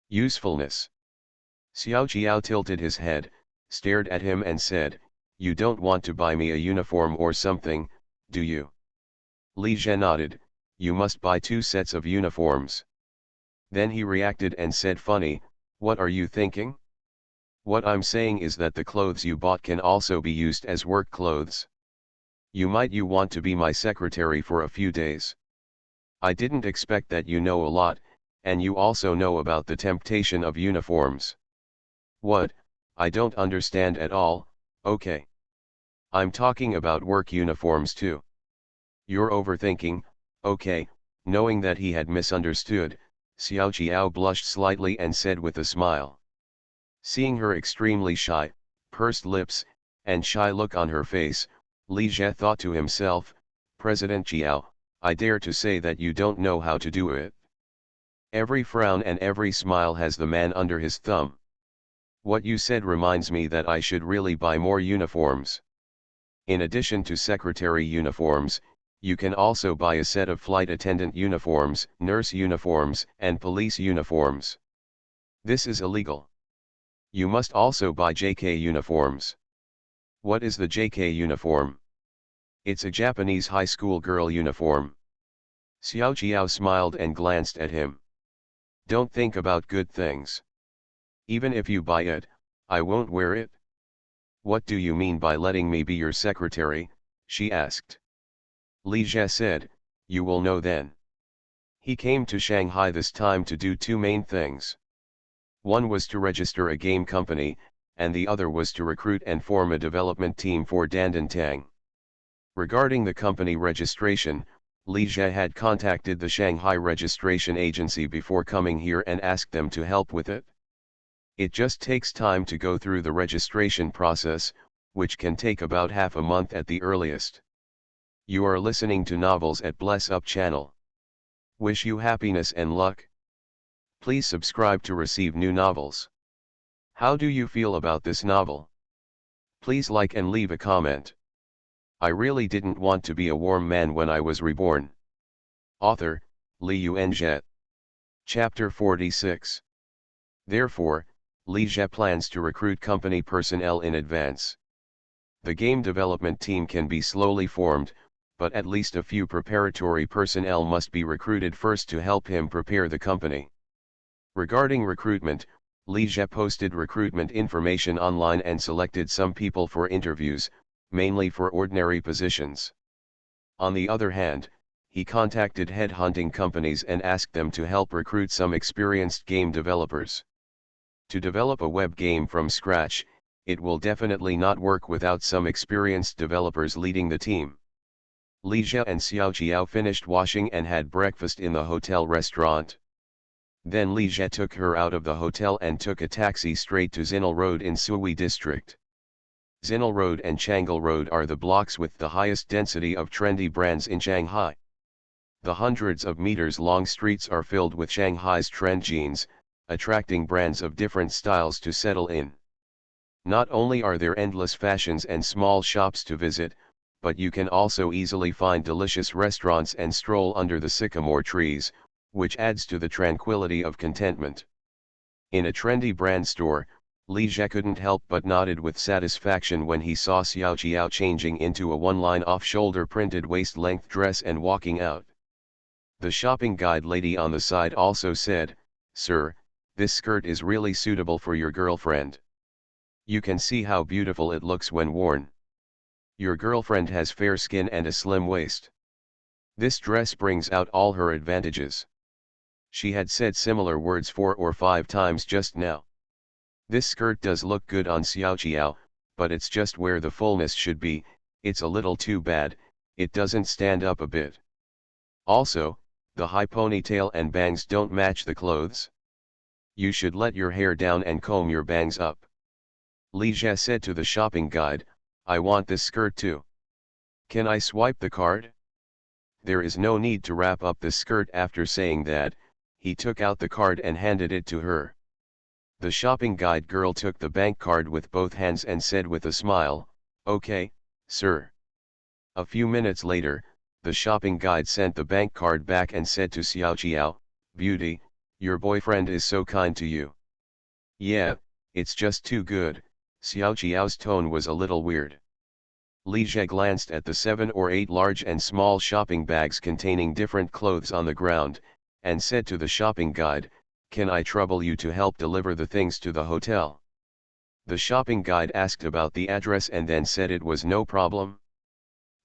Usefulness. Xiao Qiao tilted his head, stared at him and said, "You don't want to buy me a uniform or something, do you?" Li Zhe nodded, "You must buy 2 sets of uniforms." Then he reacted and said, "Funny, what are you thinking? What I'm saying is that the clothes you bought can also be used as work clothes. You want to be my secretary for a few days. I didn't expect that you know a lot, and you also know about the temptation of uniforms." "What? I don't understand at all." "Okay. I'm talking about work uniforms too." "You're overthinking." "Okay." Knowing that he had misunderstood, Xiao Qiao blushed slightly and said with a smile. Seeing her extremely shy, pursed lips, and shy look on her face, Li Zhe thought to himself, "President Qiao, I dare to say that you don't know how to do it. Every frown and every smile has the man under his thumb. What you said reminds me that I should really buy more uniforms. In addition to secretary uniforms, you can also buy a set of flight attendant uniforms, nurse uniforms, and police uniforms. This is illegal. You must also buy JK uniforms." "What is the JK uniform?" "It's a Japanese high school girl uniform." Xiao Qiao smiled and glanced at him. "Don't think about good things. Even if you buy it, I won't wear it." "What do you mean by letting me be your secretary?" she asked. Li Zhe said, "You will know then." He came to Shanghai this time to do 2 main things. One was to register a game company, and the other was to recruit and form a development team for Dandantang. Regarding the company registration, Li Zhe had contacted the Shanghai registration agency before coming here and asked them to help with it. It just takes time to go through the registration process, which can take about half a month at the earliest. You are listening to Novels at Bless Up channel. Wish you happiness and luck. Please subscribe to receive new novels. How do you feel about this novel? Please like and leave a comment. I really didn't want to be a warm man when I was reborn. Author, Li Yuanzhe. Chapter 46. Therefore, Li Zhe plans to recruit company personnel in advance. The game development team can be slowly formed, but at least a few preparatory personnel must be recruited first to help him prepare the company. Regarding recruitment, Li Zhe posted recruitment information online and selected some people for interviews, mainly for ordinary positions. On the other hand, he contacted headhunting companies and asked them to help recruit some experienced game developers. To develop a web game from scratch, it will definitely not work without some experienced developers leading the team. Li Zhe and Xiao Jiao finished washing and had breakfast in the hotel restaurant. Then Li Zhe took her out of the hotel and took a taxi straight to Zinal Road in Sui District. Zinal Road and Changle Road are the blocks with the highest density of trendy brands in Shanghai. The hundreds of meters long streets are filled with Shanghai's trend jeans, attracting brands of different styles to settle in. Not only are there endless fashions and small shops to visit, but you can also easily find delicious restaurants and stroll under the sycamore trees, which adds to the tranquility of contentment. In a trendy brand store, Li Zhe couldn't help but nodded with satisfaction when he saw Xiao Jiao changing into a one-line off-shoulder printed waist-length dress and walking out. The shopping guide lady on the side also said, "Sir, this skirt is really suitable for your girlfriend. You can see how beautiful it looks when worn. Your girlfriend has fair skin and a slim waist. This dress brings out all her advantages." She had said similar words 4 or 5 times just now. This skirt does look good on Xiao Jiao, but it's just where the fullness should be. It's a little too bad, it doesn't stand up a bit. Also, the high ponytail and bangs don't match the clothes. You should let your hair down and comb your bangs up. Li Zhe said to the shopping guide, "I want this skirt too. Can I swipe the card?" There is no need to wrap up the skirt. After saying that, he took out the card and handed it to her. The shopping guide girl took the bank card with both hands and said with a smile, "Okay, sir." A few minutes later, the shopping guide sent the bank card back and said to Xiao Jiao, "Beauty, your boyfriend is so kind to you." "Yeah, it's just too good." Xiao Jiao's tone was a little weird. Li Zhe glanced at the 7 or 8 large and small shopping bags containing different clothes on the ground, and said to the shopping guide, "Can I trouble you to help deliver the things to the hotel?" The shopping guide asked about the address and then said it was no problem.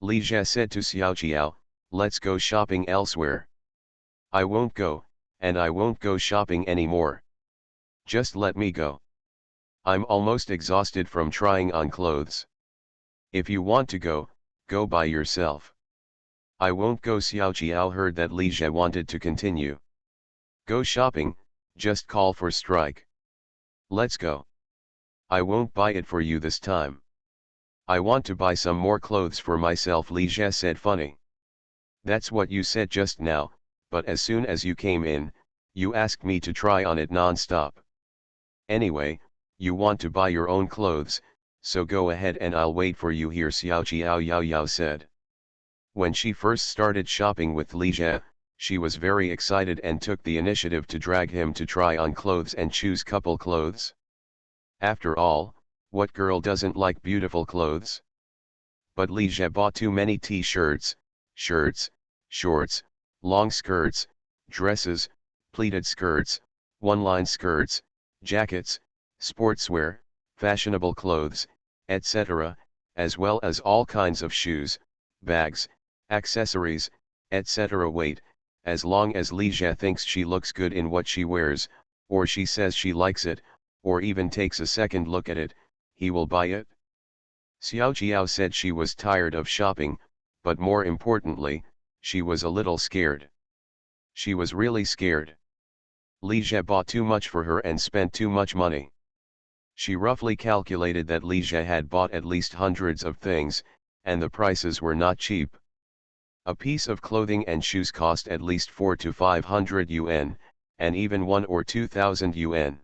Li Zhe said to Xiao Jiao, "Let's go shopping elsewhere." "I won't go, and I won't go shopping anymore. Just let me go. I'm almost exhausted from trying on clothes. If you want to go, go by yourself." "I won't go." Xiao Jiao heard that Li Zhe wanted to continue. "Go shopping, just call for strike. Let's go." "I won't buy it for you this time. I want to buy some more clothes for myself," Li Zhe said funny. "That's what you said just now, but as soon as you came in, you asked me to try on it non-stop. Anyway, you want to buy your own clothes, so go ahead and I'll wait for you here," Xiao Jiao Yao Yao said. When she first started shopping with Li Zhe, she was very excited and took the initiative to drag him to try on clothes and choose couple clothes. After all, what girl doesn't like beautiful clothes? But Li Zhe bought too many t-shirts, shirts, shorts, long skirts, dresses, pleated skirts, one-line skirts, jackets, sportswear, fashionable clothes, etc., as well as all kinds of shoes, bags, accessories, etc. Wait, as long as Li Zhe thinks she looks good in what she wears, or she says she likes it, or even takes a second look at it, he will buy it. Xiao Jiao said she was tired of shopping, but more importantly, she was a little scared. She was really scared. Li Zhe bought too much for her and spent too much money. She roughly calculated that Li Zhe had bought at least hundreds of things, and the prices were not cheap. A piece of clothing and shoes cost at least 400 to 500 yuan, and even 1 or 2,000 yuan.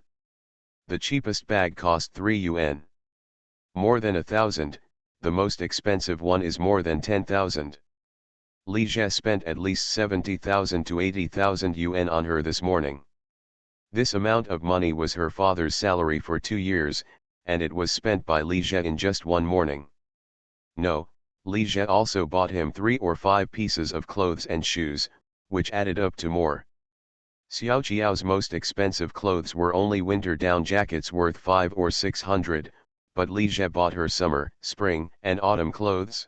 The cheapest bag cost 3 yuan. More than 1,000, the most expensive one is more than 10,000. Li Jie spent at least 70,000 to 80,000 yuan on her this morning. This amount of money was her father's salary for 2 years, and it was spent by Li Jie in just one morning. No, Li Jie also bought him 3 or 5 pieces of clothes and shoes, which added up to more. Xiao Jiao's most expensive clothes were only winter down jackets worth 500 or 600, but Li Jie bought her summer, spring, and autumn clothes.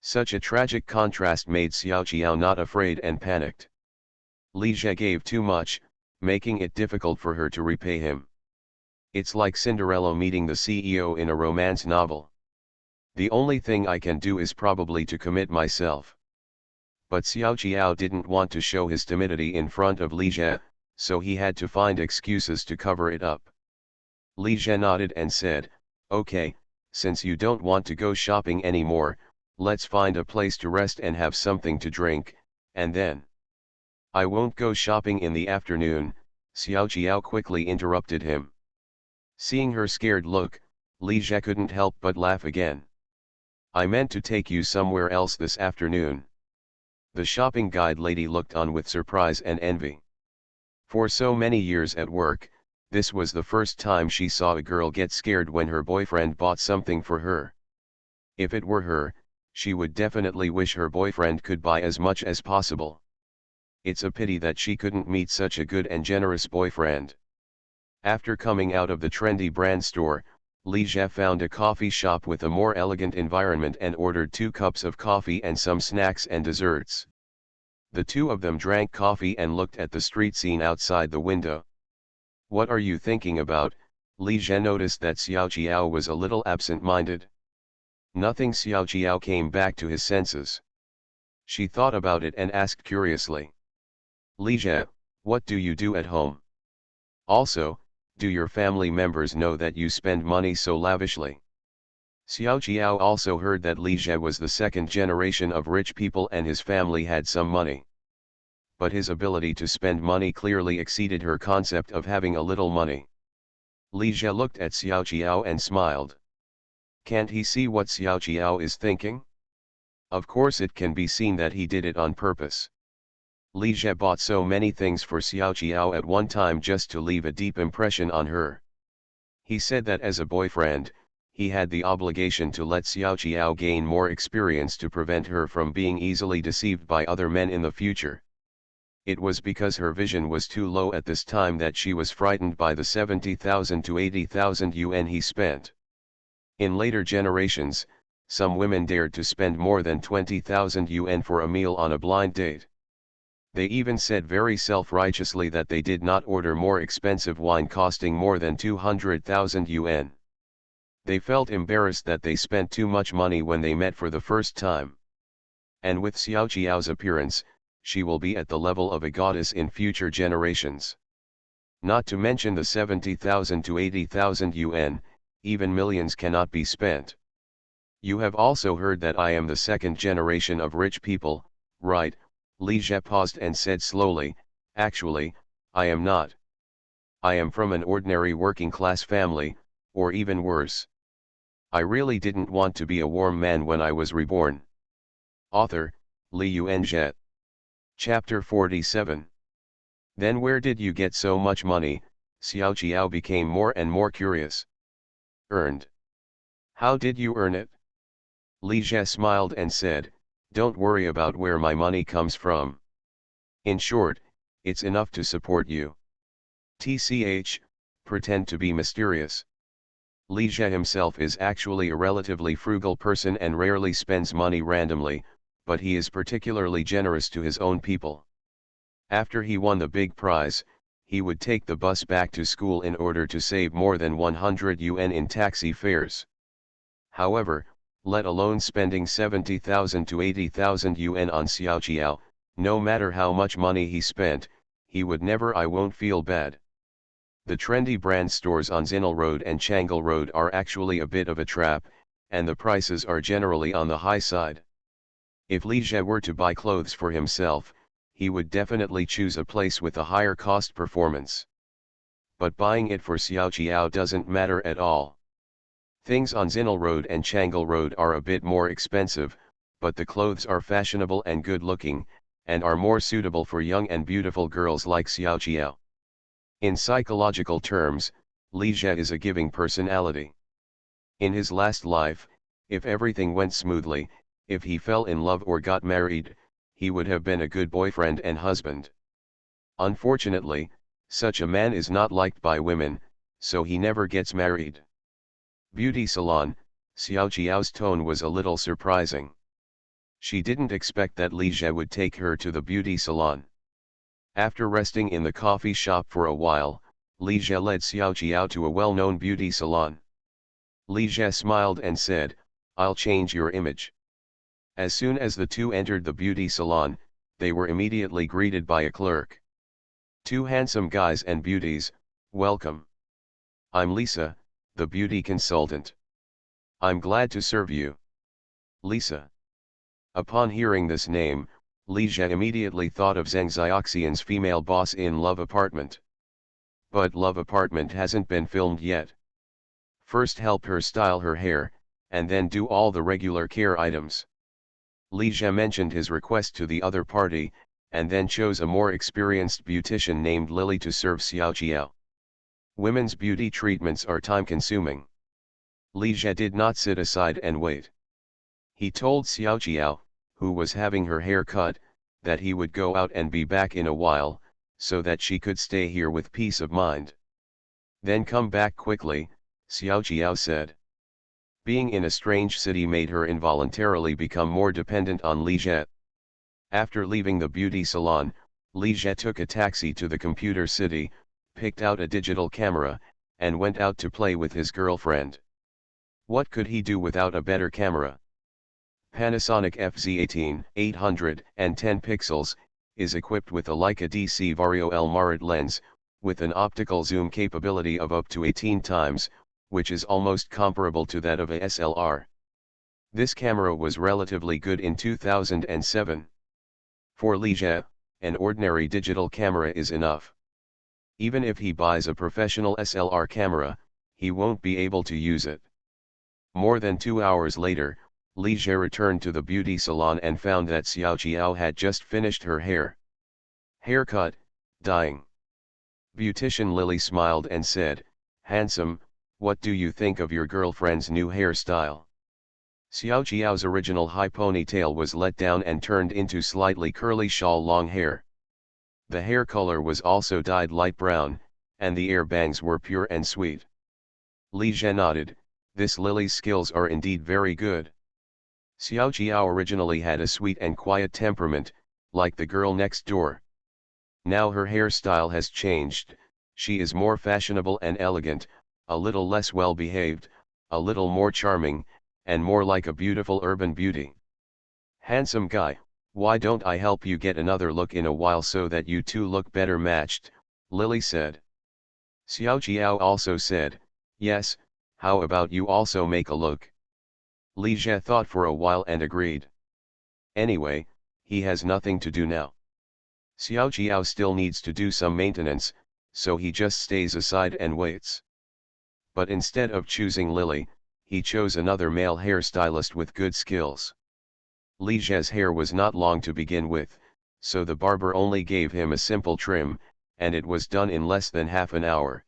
Such a tragic contrast made Xiao Jiao not afraid and panicked. Li Jie gave too much, making it difficult for her to repay him. It's like Cinderella meeting the CEO in a romance novel. The only thing I can do is probably to commit myself. But Xiao Jiao didn't want to show his timidity in front of Li Jie, so he had to find excuses to cover it up. Li Jie nodded and said, "Okay, since you don't want to go shopping anymore, let's find a place to rest and have something to drink, and then." "I won't go shopping in the afternoon," Xiao Jiao quickly interrupted him. Seeing her scared look, Li Jie couldn't help but laugh again. "I meant to take you somewhere else this afternoon." The shopping guide lady looked on with surprise and envy. For so many years at work, this was the first time she saw a girl get scared when her boyfriend bought something for her. If it were her, she would definitely wish her boyfriend could buy as much as possible. It's a pity that she couldn't meet such a good and generous boyfriend. After coming out of the trendy brand store, Li Jie found a coffee shop with a more elegant environment and ordered 2 cups of coffee and some snacks and desserts. The two of them drank coffee and looked at the street scene outside the window. "What are you thinking about?" Li Jie noticed that Xiao Jiao was a little absent-minded. "Nothing." Xiao Jiao came back to his senses. She thought about it and asked curiously, "Li Jie, what do you do at home? Also, do your family members know that you spend money so lavishly?" Xiao Jiao also heard that Li Jie was the second generation of rich people and his family had some money. But his ability to spend money clearly exceeded her concept of having a little money. Li Jie looked at Xiao Jiao and smiled. Can't he see what Xiao Jiao is thinking? Of course it can be seen that he did it on purpose. Li Jie bought so many things for Xiao Jiao at one time just to leave a deep impression on her. He said that as a boyfriend, he had the obligation to let Xiao Jiao gain more experience to prevent her from being easily deceived by other men in the future. It was because her vision was too low at this time that she was frightened by the 70,000 to 80,000 yuan he spent. In later generations, some women dared to spend more than 20,000 yuan for a meal on a blind date. They even said very self-righteously that they did not order more expensive wine costing more than 200,000 yuan. They felt embarrassed that they spent too much money when they met for the first time. And with Xiao Jiao's appearance, she will be at the level of a goddess in future generations. Not to mention the 70,000 to 80,000 yuan, even millions cannot be spent. You have also heard that I am the second generation of rich people, right? Li Jie paused and said slowly, "Actually, I am not. I am from an ordinary working-class family, or even worse. I really didn't want to be a warm man when I was reborn." Author, Li Yuanjie. Chapter 47. Then where did you get so much money? Xiao Jiao became more and more curious. Earned. How did you earn it? Li Jie smiled and said, "Don't worry about where my money comes from. In short, it's enough to support you. Tch, pretend to be mysterious." Li Jie himself is actually a relatively frugal person and rarely spends money randomly, but he is particularly generous to his own people. After he won the big prize, he would take the bus back to school in order to save more than 100 yuan in taxi fares. However, let alone spending 70,000 to 80,000 yuan on Xiao Jiao, no matter how much money he spent, he would never "I won't feel bad." The trendy brand stores on Zinal Road and Changle Road are actually a bit of a trap, and the prices are generally on the high side. If Li Jie were to buy clothes for himself, he would definitely choose a place with a higher cost performance. But buying it for Xiao Jiao doesn't matter at all. Things on Zinal Road and Changal Road are a bit more expensive, but the clothes are fashionable and good looking, and are more suitable for young and beautiful girls like Xiao Jiao. In psychological terms, Li Jie is a giving personality. In his last life, if everything went smoothly, if he fell in love or got married, he would have been a good boyfriend and husband. Unfortunately, such a man is not liked by women, so he never gets married. Beauty salon, Xiao Jiao's tone was a little surprising. She didn't expect that Li Jie would take her to the beauty salon. After resting in the coffee shop for a while, Li Jie led Xiao Jiao to a well-known beauty salon. Li Jie smiled and said, "I'll change your image." As soon as the two entered the beauty salon, they were immediately greeted by a clerk. "Two handsome guys and beauties, welcome. I'm Lisa, the beauty consultant. I'm glad to serve you." Lisa. Upon hearing this name, Li Jie immediately thought of Zheng Xiaoxian's female boss in Love Apartment. But Love Apartment hasn't been filmed yet. First help her style her hair, and then do all the regular care items. Li Jie mentioned his request to the other party, and then chose a more experienced beautician named Lily to serve Xiao Jiao. Women's beauty treatments are time-consuming. Li Jie did not sit aside and wait. He told Xiao Jiao, who was having her hair cut, that he would go out and be back in a while, so that she could stay here with peace of mind. "Then come back quickly," Xiao Jiao said. Being in a strange city made her involuntarily become more dependent on Li Jie. After leaving the beauty salon, Li Jie took a taxi to the computer city, picked out a digital camera, and went out to play with his girlfriend. What could he do without a better camera? Panasonic FZ18, 810 pixels, is equipped with a Leica DC Vario L Marit lens, with an optical zoom capability of up to 18 times, which is almost comparable to that of a SLR. This camera was relatively good in 2007. For Li Jie, an ordinary digital camera is enough. Even if he buys a professional SLR camera, he won't be able to use it. More than 2 hours later, Li Jie returned to the beauty salon and found that Xiao Jiao had just finished her hair. Haircut, dyeing. Beautician Lily smiled and said, "Handsome, what do you think of your girlfriend's new hairstyle?" Xiao Jiao's original high ponytail was let down and turned into slightly curly shawl long hair. The hair color was also dyed light brown, and the ear bangs were pure and sweet. Li Jie nodded, "This Lily's skills are indeed very good." Xiao Jiao originally had a sweet and quiet temperament, like the girl next door. Now her hairstyle has changed, she is more fashionable and elegant, a little less well-behaved, a little more charming, and more like a beautiful urban beauty. "Handsome guy, why don't I help you get another look in a while so that you two look better matched?" Lily said. Xiao Jiao also said, "Yes, how about you also make a look?" Li Jie thought for a while and agreed. Anyway, he has nothing to do now. Xiao Jiao still needs to do some maintenance, so he just stays aside and waits. But instead of choosing Lily, he chose another male hairstylist with good skills. Li Jie's hair was not long to begin with, so the barber only gave him a simple trim, and it was done in less than half an hour.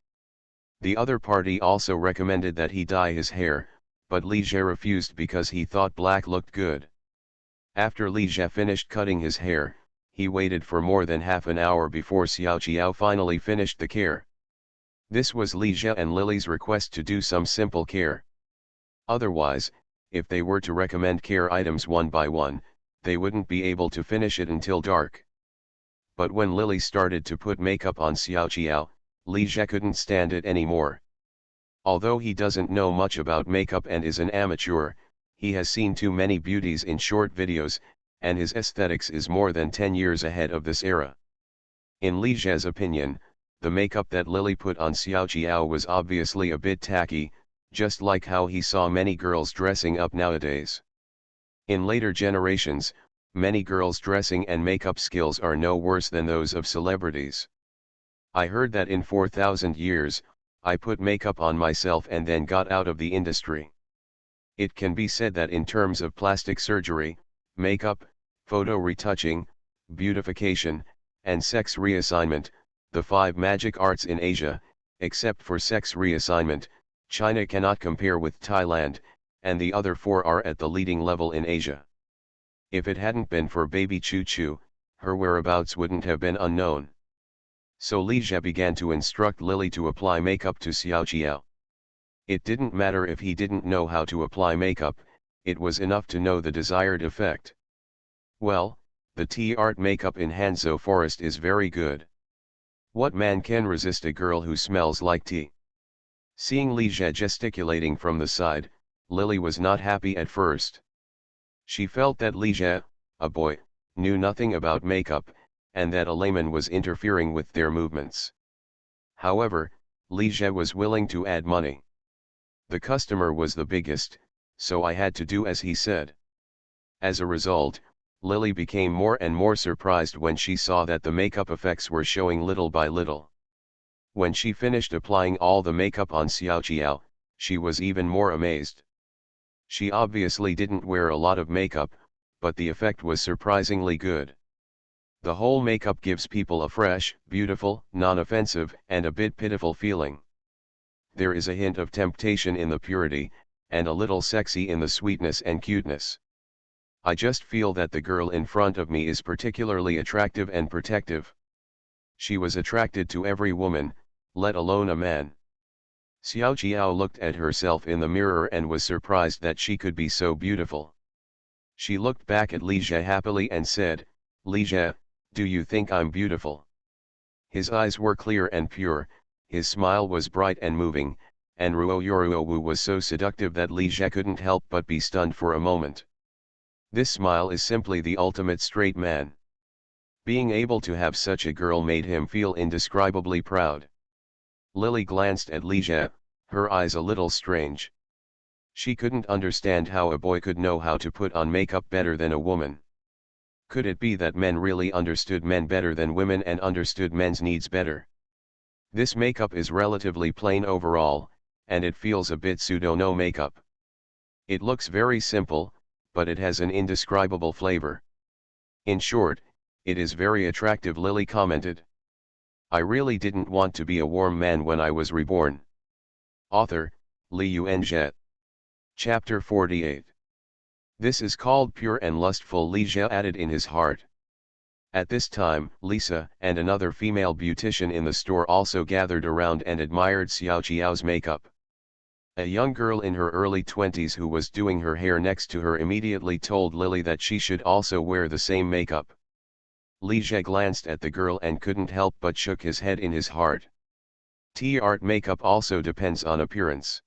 The other party also recommended that he dye his hair, but Li Jie refused because he thought black looked good. After Li Jie finished cutting his hair, he waited for more than half an hour before Xiao Jiao finally finished the care. This was Li Jie and Lily's request to do some simple care. Otherwise, if they were to recommend care items one by one, they wouldn't be able to finish it until dark. But when Lily started to put makeup on Xiao Jiao, Li Jie couldn't stand it anymore. Although he doesn't know much about makeup and is an amateur, he has seen too many beauties in short videos, and his aesthetics is more than 10 years ahead of this era. In Li Jie's opinion, the makeup that Lily put on Xiao Jiao was obviously a bit tacky, just like how he saw many girls dressing up nowadays. In later generations, many girls' dressing and makeup skills are no worse than those of celebrities. I heard that in 4,000 years, I put makeup on myself and then got out of the industry. It can be said that in terms of plastic surgery, makeup, photo retouching, beautification, and sex reassignment, the five magic arts in Asia, except for sex reassignment, China cannot compare with Thailand, and the other four are at the leading level in Asia. If it hadn't been for baby Choo Choo, her whereabouts wouldn't have been unknown. So Li Jie began to instruct Lily to apply makeup to Xiao Jiao. It didn't matter if he didn't know how to apply makeup, it was enough to know the desired effect. Well, the tea art makeup in Hanzhou Forest is very good. What man can resist a girl who smells like tea? Seeing Li Jie gesticulating from the side, Lily was not happy at first. She felt that Li Jie, a boy, knew nothing about makeup, and that a layman was interfering with their movements. However, Li Jie was willing to add money. The customer was the biggest, so I had to do as he said. As a result, Lily became more and more surprised when she saw that the makeup effects were showing little by little. When she finished applying all the makeup on Xiao Jiao, she was even more amazed. She obviously didn't wear a lot of makeup, but the effect was surprisingly good. The whole makeup gives people a fresh, beautiful, non-offensive, and a bit pitiful feeling. There is a hint of temptation in the purity, and a little sexy in the sweetness and cuteness. I just feel that the girl in front of me is particularly attractive and protective. She was attracted to every woman, let alone a man. Xiao Jiao looked at herself in the mirror and was surprised that she could be so beautiful. She looked back at Li Jie happily and said, "Li Jie, do you think I'm beautiful?" His eyes were clear and pure, his smile was bright and moving, and Ruo Yoruowu was so seductive that Li Jie couldn't help but be stunned for a moment. This smile is simply the ultimate straight man. Being able to have such a girl made him feel indescribably proud. Lily glanced at Li Jie, her eyes a little strange. She couldn't understand how a boy could know how to put on makeup better than a woman. Could it be that men really understood men better than women and understood men's needs better? This makeup is relatively plain overall, and it feels a bit pseudo-no makeup. It looks very simple, but it has an indescribable flavor. In short, it is very attractive, Lily commented. I really didn't want to be a warm man when I was reborn. Author, Li Yuanjie. Chapter 48. This is called pure and lustful, Li Jie added in his heart. At this time, Lisa and another female beautician in the store also gathered around and admired Xiao Jiao's makeup. A young girl in her early 20s who was doing her hair next to her immediately told Lily that she should also wear the same makeup. Li Jie glanced at the girl and couldn't help but shook his head in his heart. Tea art makeup also depends on appearance.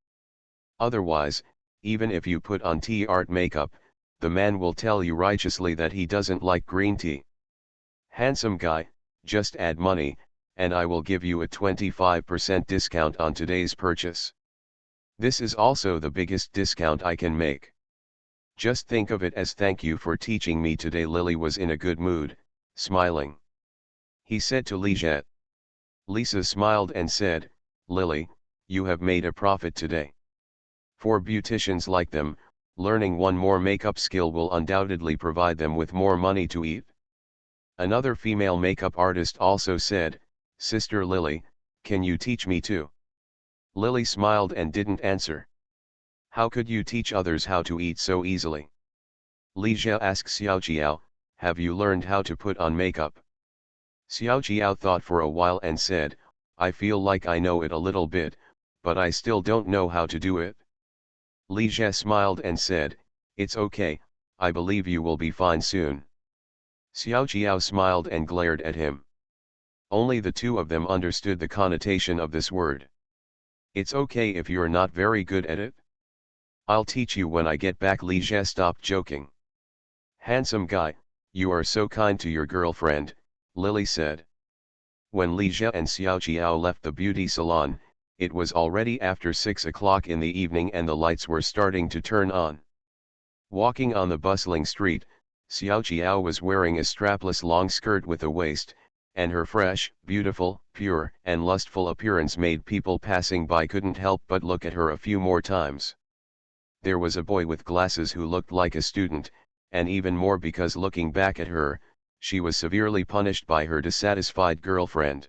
Otherwise, even if you put on tea art makeup, the man will tell you righteously that he doesn't like green tea. Handsome guy, just add money, and I will give you a 25% discount on today's purchase. This is also the biggest discount I can make. Just think of it as thank you for teaching me today. Lily was in a good mood, smiling. He said to Li Jie. Lisa smiled and said, Lily, you have made a profit today. For beauticians like them, learning one more makeup skill will undoubtedly provide them with more money to eat. Another female makeup artist also said, Sister Lily, can you teach me too? Lily smiled and didn't answer. How could you teach others how to eat so easily? Li Jie asked Xiao Jiao, have you learned how to put on makeup? Xiao Jiao thought for a while and said, I feel like I know it a little bit, but I still don't know how to do it. Li Jie smiled and said, it's okay, I believe you will be fine soon. Xiao Jiao smiled and glared at him. Only the two of them understood the connotation of this word. It's okay if you're not very good at it. I'll teach you when I get back. Li Jie stopped joking. Handsome guy, you are so kind to your girlfriend, Lily said. When Li Jie and Xiao Jiao left the beauty salon, it was already after 6 o'clock in the evening and the lights were starting to turn on. Walking on the bustling street, Xiao Jiao was wearing a strapless long skirt with a waist, and her fresh, beautiful, pure, and lustful appearance made people passing by couldn't help but look at her a few more times. There was a boy with glasses who looked like a student, and even more because looking back at her, she was severely punished by her dissatisfied girlfriend.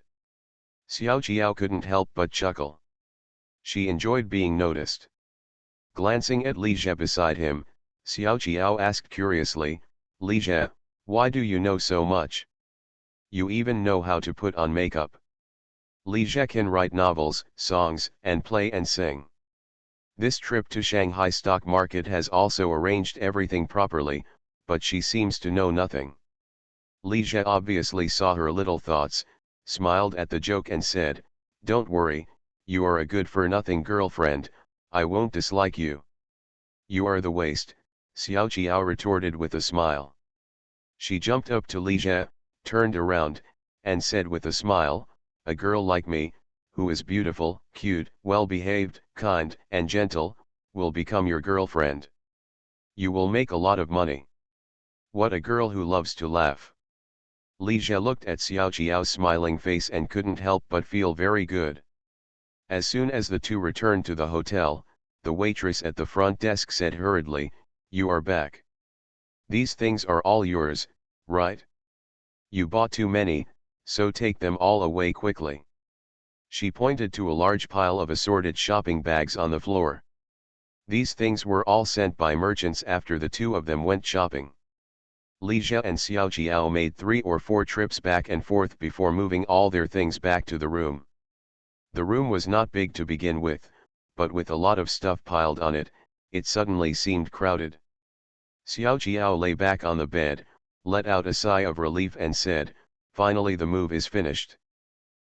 Xiao Jiao couldn't help but chuckle. She enjoyed being noticed. Glancing at Li Jie beside him, Xiao Jiao asked curiously, "Li Jie, why do you know so much? You even know how to put on makeup." Li Jie can write novels, songs, and play and sing. This trip to Shanghai stock market has also arranged everything properly, but she seems to know nothing. Li Jie obviously saw her little thoughts, smiled at the joke and said, "Don't worry, you are a good-for-nothing girlfriend, I won't dislike you." "You are the waste," Xiao Jiao retorted with a smile. She jumped up to Li Jie, turned around, and said with a smile, "A girl like me, who is beautiful, cute, well-behaved, kind, and gentle, will become your girlfriend. You will make a lot of money. What a girl who loves to laugh." Li Jie looked at Xiao Jiao's smiling face and couldn't help but feel very good. As soon as the two returned to the hotel, the waitress at the front desk said hurriedly, "You are back. These things are all yours, right? You bought too many, so take them all away quickly." She pointed to a large pile of assorted shopping bags on the floor. These things were all sent by merchants after the two of them went shopping. Li Jie and Xiao Jiao made 3 or 4 trips back and forth before moving all their things back to the room. The room was not big to begin with, but with a lot of stuff piled on it, it suddenly seemed crowded. Xiao Jiao lay back on the bed, let out a sigh of relief and said, "Finally the move is finished."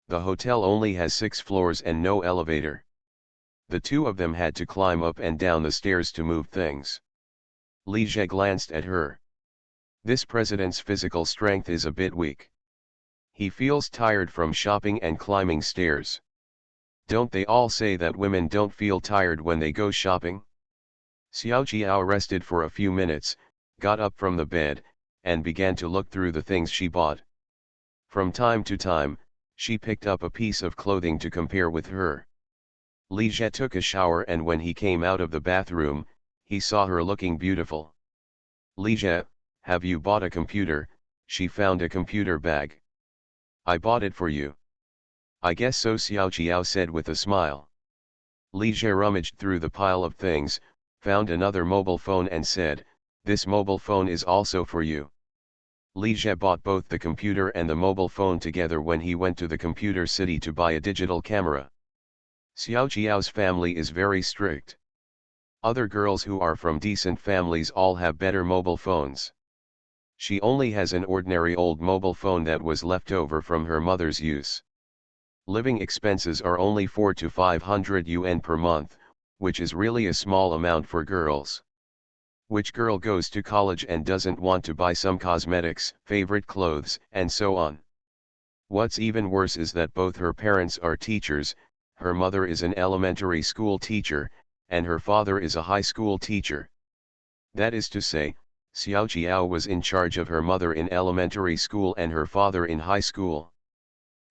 The hotel only has 6 floors and no elevator. The two of them had to climb up and down the stairs to move things. Li Jie glanced at her. This president's physical strength is a bit weak. He feels tired from shopping and climbing stairs. Don't they all say that women don't feel tired when they go shopping? Xiao Jiao rested for a few minutes, got up from the bed, and began to look through the things she bought. From time to time, she picked up a piece of clothing to compare with her. Li Jie took a shower and when he came out of the bathroom, he saw her looking beautiful. "Li Jie, have you bought a computer?" She found a computer bag. "I bought it for you." "I guess so," Xiao Jiao said with a smile. Li Jie rummaged through the pile of things, found another mobile phone and said, "This mobile phone is also for you." Li Jie bought both the computer and the mobile phone together when he went to the computer city to buy a digital camera. Xiao Jiao's family is very strict. Other girls who are from decent families all have better mobile phones. She only has an ordinary old mobile phone that was left over from her mother's use. Living expenses are only 400 to 500 yuan per month, which is really a small amount for girls. Which girl goes to college and doesn't want to buy some cosmetics, favorite clothes, and so on? What's even worse is that both her parents are teachers, her mother is an elementary school teacher, and her father is a high school teacher. That is to say, Xiao Jiao was in charge of her mother in elementary school and her father in high school.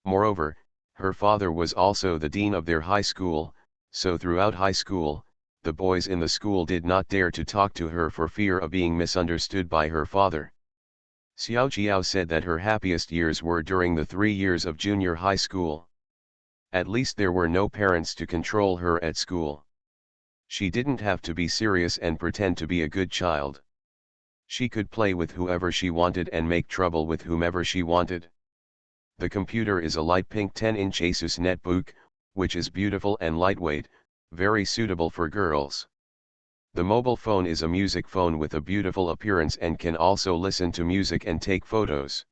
Moreover, her father was also the dean of their high school, so throughout high school, the boys in the school did not dare to talk to her for fear of being misunderstood by her father. Xiao Jiao said that her happiest years were during the 3 years of junior high school. At least there were no parents to control her at school. She didn't have to be serious and pretend to be a good child. She could play with whoever she wanted and make trouble with whomever she wanted. The computer is a light pink 10-inch Asus netbook, which is beautiful and lightweight, very suitable for girls. The mobile phone is a music phone with a beautiful appearance and can also listen to music and take photos.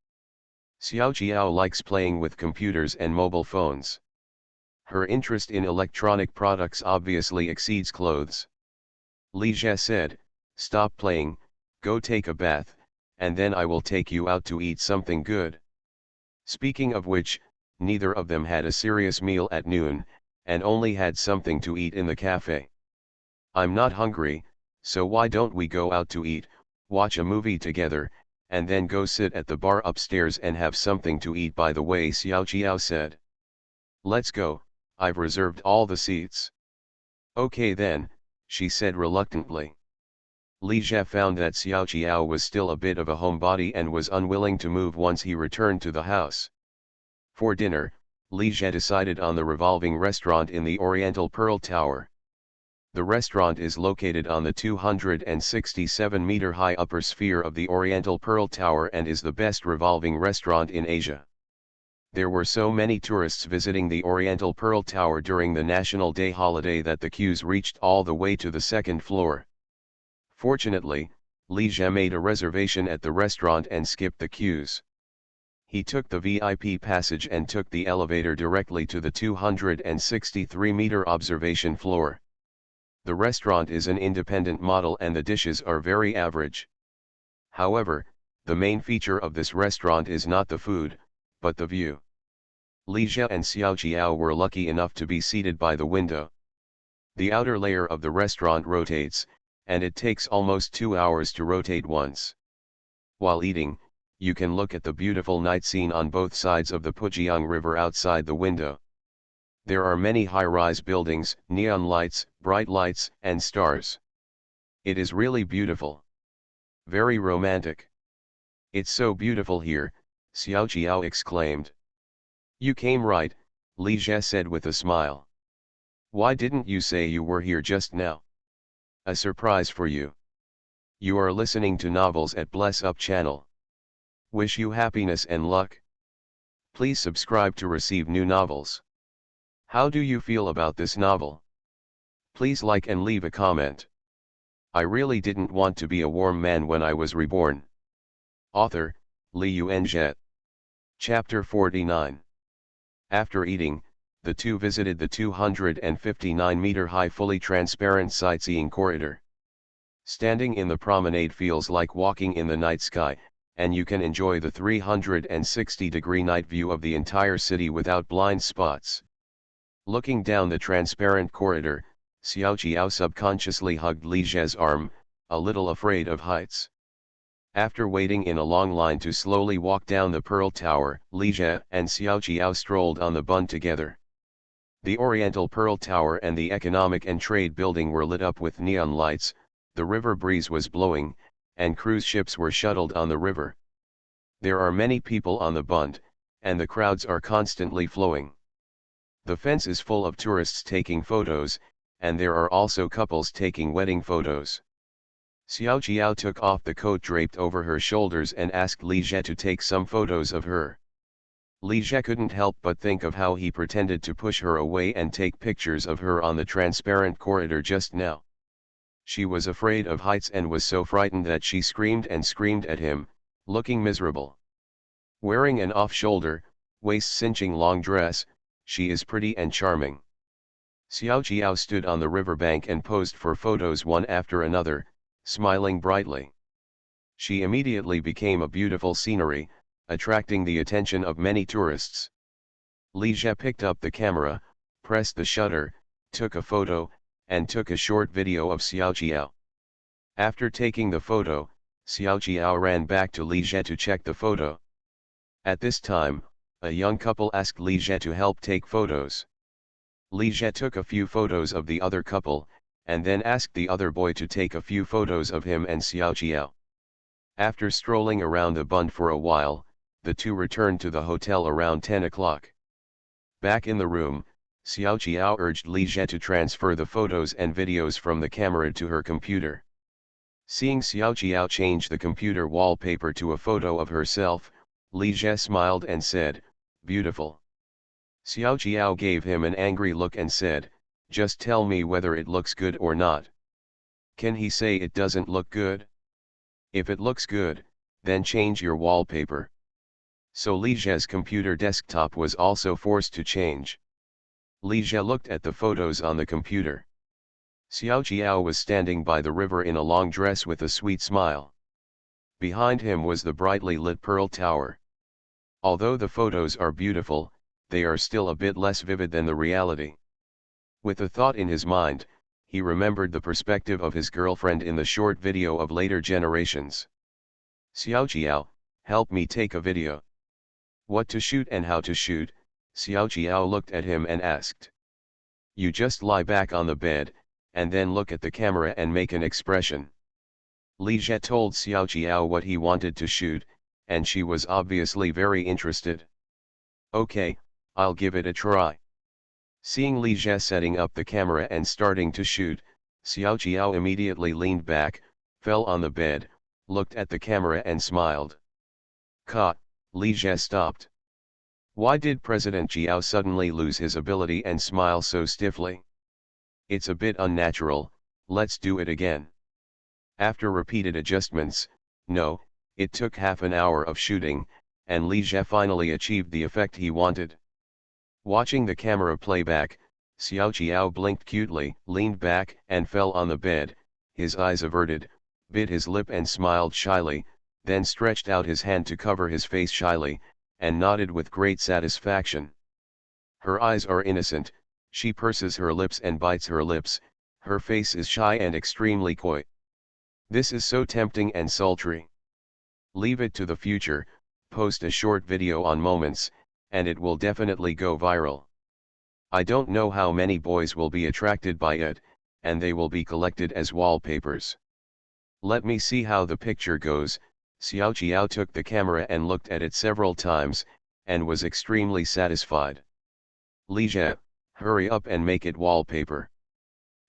Xiao Jiao likes playing with computers and mobile phones. Her interest in electronic products obviously exceeds clothes. Li Jie said, "Stop playing, go take a bath, and then I will take you out to eat something good." Speaking of which, neither of them had a serious meal at noon, and only had something to eat in the cafe. "I'm not hungry, so why don't we go out to eat, watch a movie together, and then go sit at the bar upstairs and have something to eat. By the way, Xiao Jiao said. Let's go, I've reserved all the seats. Okay then, she said reluctantly. Li Jie found that Xiao Jiao was still a bit of a homebody and was unwilling to move once he returned to the house. For dinner, Li Jie decided on the revolving restaurant in the Oriental Pearl Tower. The restaurant is located on the 267-meter-high upper sphere of the Oriental Pearl Tower and is the best revolving restaurant in Asia. There were so many tourists visiting the Oriental Pearl Tower during the National Day holiday that the queues reached all the way to the second floor. Fortunately, Li Jie made a reservation at the restaurant and skipped the queues. He took the VIP passage and took the elevator directly to the 263-meter observation floor. The restaurant is an independent model and the dishes are very average. However, the main feature of this restaurant is not the food, but the view. Li Jie and Xiao Jiao were lucky enough to be seated by the window. The outer layer of the restaurant rotates, and it takes almost 2 hours to rotate once. While eating, you can look at the beautiful night scene on both sides of the Pujiang River outside the window. There are many high-rise buildings, neon lights, bright lights, and stars. It is really beautiful. Very romantic. It's so beautiful here, Xiao Jiao exclaimed. You came right, Li Jie said with a smile. Why didn't you say you were here just now? A surprise for you. You are listening to novels at Bless Up channel. Wish you happiness and luck. Please subscribe to receive new novels. How do you feel about this novel? Please like and leave a comment. I really didn't want to be a warm man when I was reborn. Author, Li Yuanzhe. Chapter 49. After eating, the two visited the 259-meter-high fully transparent sightseeing corridor. Standing in the promenade feels like walking in the night sky, and you can enjoy the 360-degree night view of the entire city without blind spots. Looking down the transparent corridor, Xiao Jiao subconsciously hugged Li Jie's arm, a little afraid of heights. After waiting in a long line to slowly walk down the Pearl Tower, Li Jie and Xiao Jiao strolled on the bund together. The Oriental Pearl Tower and the Economic and Trade Building were lit up with neon lights, the river breeze was blowing, and cruise ships were shuttled on the river. There are many people on the bund, and the crowds are constantly flowing. The fence is full of tourists taking photos, and there are also couples taking wedding photos. Xiao Jiao took off the coat draped over her shoulders and asked Li Jie to take some photos of her. Li Jie couldn't help but think of how he pretended to push her away and take pictures of her on the transparent corridor just now. She was afraid of heights and was so frightened that she screamed and screamed at him, looking miserable. Wearing an off-shoulder, waist-cinching long dress, she is pretty and charming. Xiao Jiao stood on the riverbank and posed for photos one after another, smiling brightly. She immediately became a beautiful scenery, attracting the attention of many tourists. Li Jie picked up the camera, pressed the shutter, took a photo, and took a short video of Xiao Jiao. After taking the photo, Xiao Jiao ran back to Li Jie to check the photo. At this time, a young couple asked Li Jie to help take photos. Li Jie took a few photos of the other couple, and then asked the other boy to take a few photos of him and Xiao Jiao. After strolling around the bund for a while, the two returned to the hotel around 10 o'clock. Back in the room, Xiao Jiao urged Li Jie to transfer the photos and videos from the camera to her computer. Seeing Xiao Jiao change the computer wallpaper to a photo of herself, Li Jie smiled and said, "Beautiful." Xiao Jiao gave him an angry look and said, "Just tell me whether it looks good or not. Can he say it doesn't look good? If it looks good, then change your wallpaper." So Li Jie's computer desktop was also forced to change. Li Jie looked at the photos on the computer. Xiao Jiao was standing by the river in a long dress with a sweet smile. Behind him was the brightly lit Pearl Tower. Although the photos are beautiful, they are still a bit less vivid than the reality. With a thought in his mind, he remembered the perspective of his girlfriend in the short video of later generations. Xiao Jiao, help me take a video. What to shoot and how to shoot? Xiao Jiao looked at him and asked. You just lie back on the bed, and then look at the camera and make an expression. Li Jie told Xiao Jiao what he wanted to shoot, and she was obviously very interested. Okay, I'll give it a try. Seeing Li Jie setting up the camera and starting to shoot, Xiao Jiao immediately leaned back, fell on the bed, looked at the camera and smiled. Ka, Li Jie stopped. Why did President Jiao suddenly lose his ability and smile so stiffly? It's a bit unnatural, let's do it again. After repeated adjustments, no, it took half an hour of shooting, and Li Jie finally achieved the effect he wanted. Watching the camera playback, Xiao Jiao blinked cutely, leaned back and fell on the bed, his eyes averted, bit his lip and smiled shyly, then stretched out his hand to cover his face shyly, and nodded with great satisfaction. Her eyes are innocent, she purses her lips and bites her lips, her face is shy and extremely coy. This is so tempting and sultry. Leave it to the future, post a short video on Moments, and it will definitely go viral. I don't know how many boys will be attracted by it, and they will be collected as wallpapers. Let me see how the picture goes. Xiao Jiao took the camera and looked at it several times, and was extremely satisfied. Li Jie, hurry up and make it wallpaper.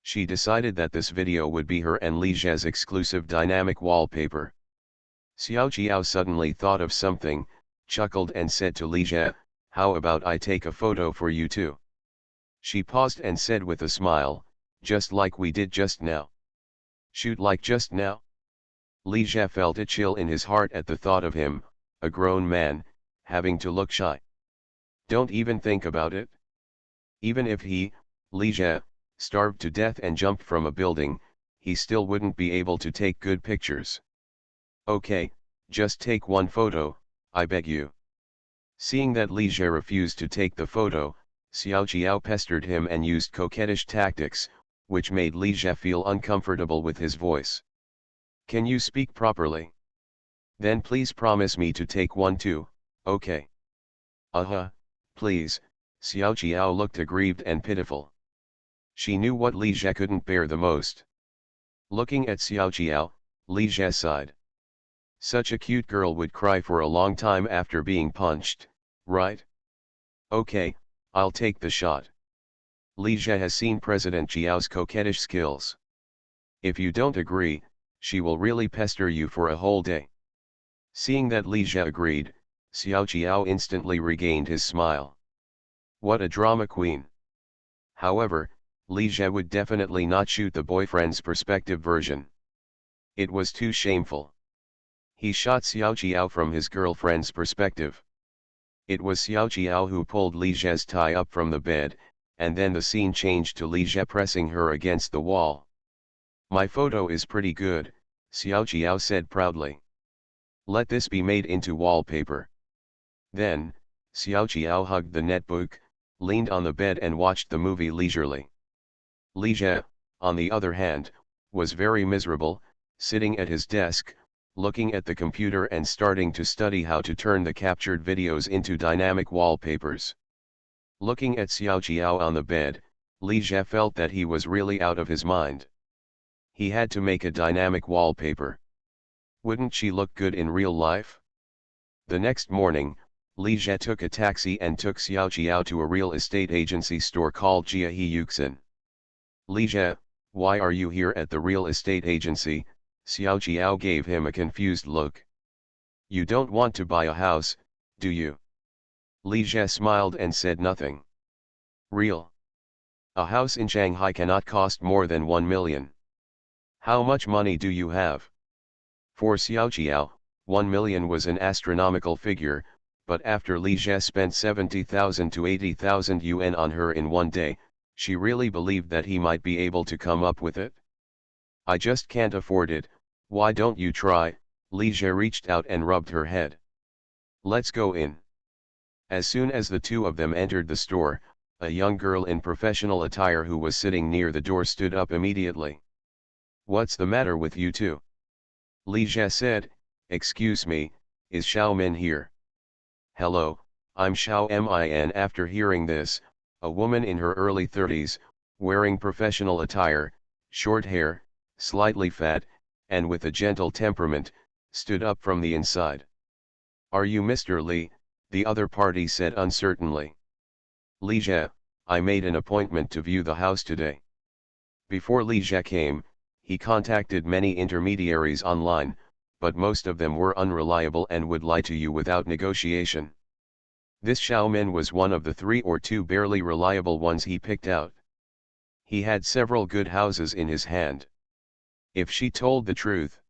She decided that this video would be her and Li Jie's exclusive dynamic wallpaper. Xiao Jiao suddenly thought of something, chuckled and said to Li Jie, how about I take a photo for you too? She paused and said with a smile, just like we did just now. Shoot like just now? Li Jie felt a chill in his heart at the thought of him, a grown man, having to look shy. Don't even think about it. Even if he, Li Jie, starved to death and jumped from a building, he still wouldn't be able to take good pictures. Okay, just take one photo, I beg you. Seeing that Li Jie refused to take the photo, Xiao Jiao pestered him and used coquettish tactics, which made Li Jie feel uncomfortable with his voice. Can you speak properly? Then please promise me to take one too, okay? Please, Xiao Jiao looked aggrieved and pitiful. She knew what Li Jie couldn't bear the most. Looking at Xiao Jiao, Li Jie sighed. Such a cute girl would cry for a long time after being punched, right? Okay, I'll take the shot. Li Jie has seen President Jiao's coquettish skills. If you don't agree, she will really pester you for a whole day. Seeing that Li Jie agreed, Xiao Jiao instantly regained his smile. What a drama queen. However, Li Jie would definitely not shoot the boyfriend's perspective version. It was too shameful. He shot Xiao Jiao from his girlfriend's perspective. It was Xiao Jiao who pulled Li Jie's tie up from the bed, and then the scene changed to Li Jie pressing her against the wall. My photo is pretty good, Xiao Jiao said proudly. Let this be made into wallpaper. Then, Xiao Jiao hugged the netbook, leaned on the bed and watched the movie leisurely. Li Jie, on the other hand, was very miserable, sitting at his desk, looking at the computer and starting to study how to turn the captured videos into dynamic wallpapers. Looking at Xiao Jiao on the bed, Li Jie felt that he was really out of his mind. He had to make a dynamic wallpaper. Wouldn't she look good in real life? The next morning, Li Jie took a taxi and took Xiao Jiao to a real estate agency store called Jia He Yuxin. Li Jie, why are you here at the real estate agency? Xiao Jiao gave him a confused look. You don't want to buy a house, do you? Li Jie smiled and said nothing. Real. A house in Shanghai cannot cost more than 1 million. How much money do you have? For Xiao Jiao, 1 million was an astronomical figure, but after Li Jie spent 70,000 to 80,000 yuan on her in one day, she really believed that he might be able to come up with it. I just can't afford it, why don't you try? Li Jie reached out and rubbed her head. Let's go in. As soon as the two of them entered the store, a young girl in professional attire who was sitting near the door stood up immediately. What's the matter with you two? Li Jie said, Excuse me, is Xiaomin here? Hello, I'm Xiaomin. After hearing this, a woman in her early 30s, wearing professional attire, short hair, slightly fat, and with a gentle temperament, stood up from the inside. Are you Mr. Li? The other party said uncertainly. Li Jie, I made an appointment to view the house today. Before Li Jie came, he contacted many intermediaries online, but most of them were unreliable and would lie to you without negotiation. This Xiaomin was one of the 3 or 2 barely reliable ones he picked out. He had several good houses in his hand. If she told the truth.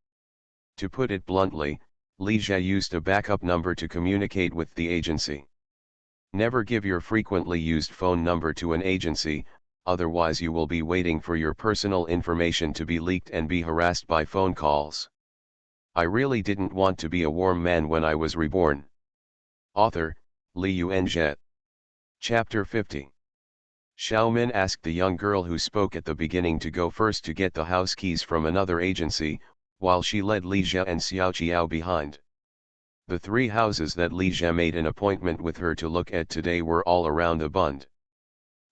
To put it bluntly, Li Jie used a backup number to communicate with the agency. Never give your frequently used phone number to an agency, otherwise you will be waiting for your personal information to be leaked and be harassed by phone calls. I really didn't want to be a warm man when I was reborn. Author, Li Yuanjie. Chapter 50. Xiaomin asked the young girl who spoke at the beginning to go first to get the house keys from another agency, while she led Li Jie and Xiao Qiao behind. The 3 houses that Li Jie made an appointment with her to look at today were all around the Bund.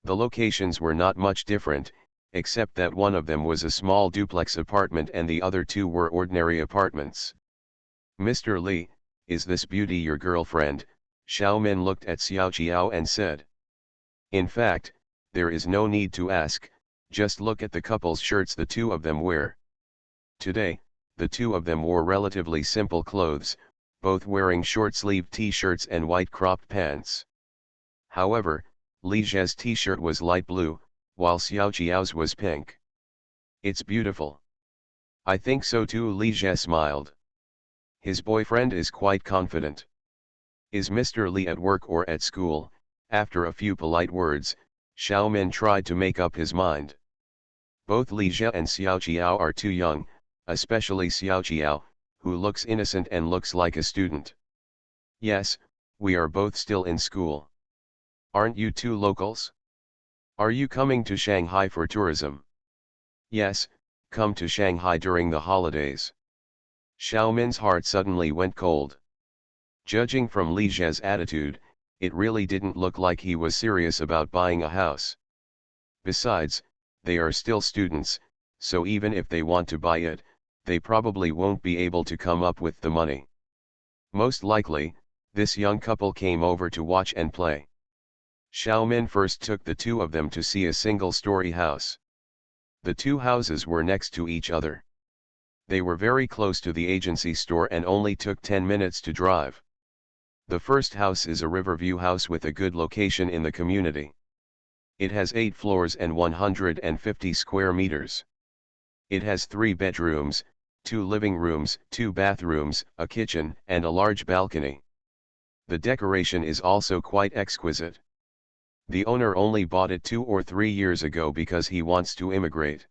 The locations were not much different, except that one of them was a small duplex apartment and the other 2 were ordinary apartments. Mr. Li, is this beauty your girlfriend? Xiaomin looked at Xiao Qiao and said. In fact, there is no need to ask, just look at the couple's shirts the 2 of them wear. Today, the 2 of them wore relatively simple clothes, both wearing short-sleeved t-shirts and white cropped pants. However, Li Jie's t-shirt was light blue, while Xiao Qiao's was pink. It's beautiful. I think so too, Li Jie smiled. His boyfriend is quite confident. Is Mr. Li at work or at school? After a few polite words, Xiaomin tried to make up his mind. Both Li Jie and Xiao Qiao are too young, especially Xiao Qiao, who looks innocent and looks like a student. Yes, we are both still in school. Aren't you 2 locals? Are you coming to Shanghai for tourism? Yes, come to Shanghai during the holidays. Xiaomin's heart suddenly went cold. Judging from Li Jie's attitude, it really didn't look like he was serious about buying a house. Besides, they are still students, so even if they want to buy it, they probably won't be able to come up with the money. Most likely, this young couple came over to watch and play. Xiaomin first took the 2 of them to see a single-story house. The 2 houses were next to each other. They were very close to the agency store and only took 10 minutes to drive. The first house is a Riverview house with a good location in the community. It has 8 floors and 150 square meters. It has 3 bedrooms, 2 living rooms, 2 bathrooms, a kitchen, and a large balcony. The decoration is also quite exquisite. The owner only bought it 2 or 3 years ago because he wants to immigrate.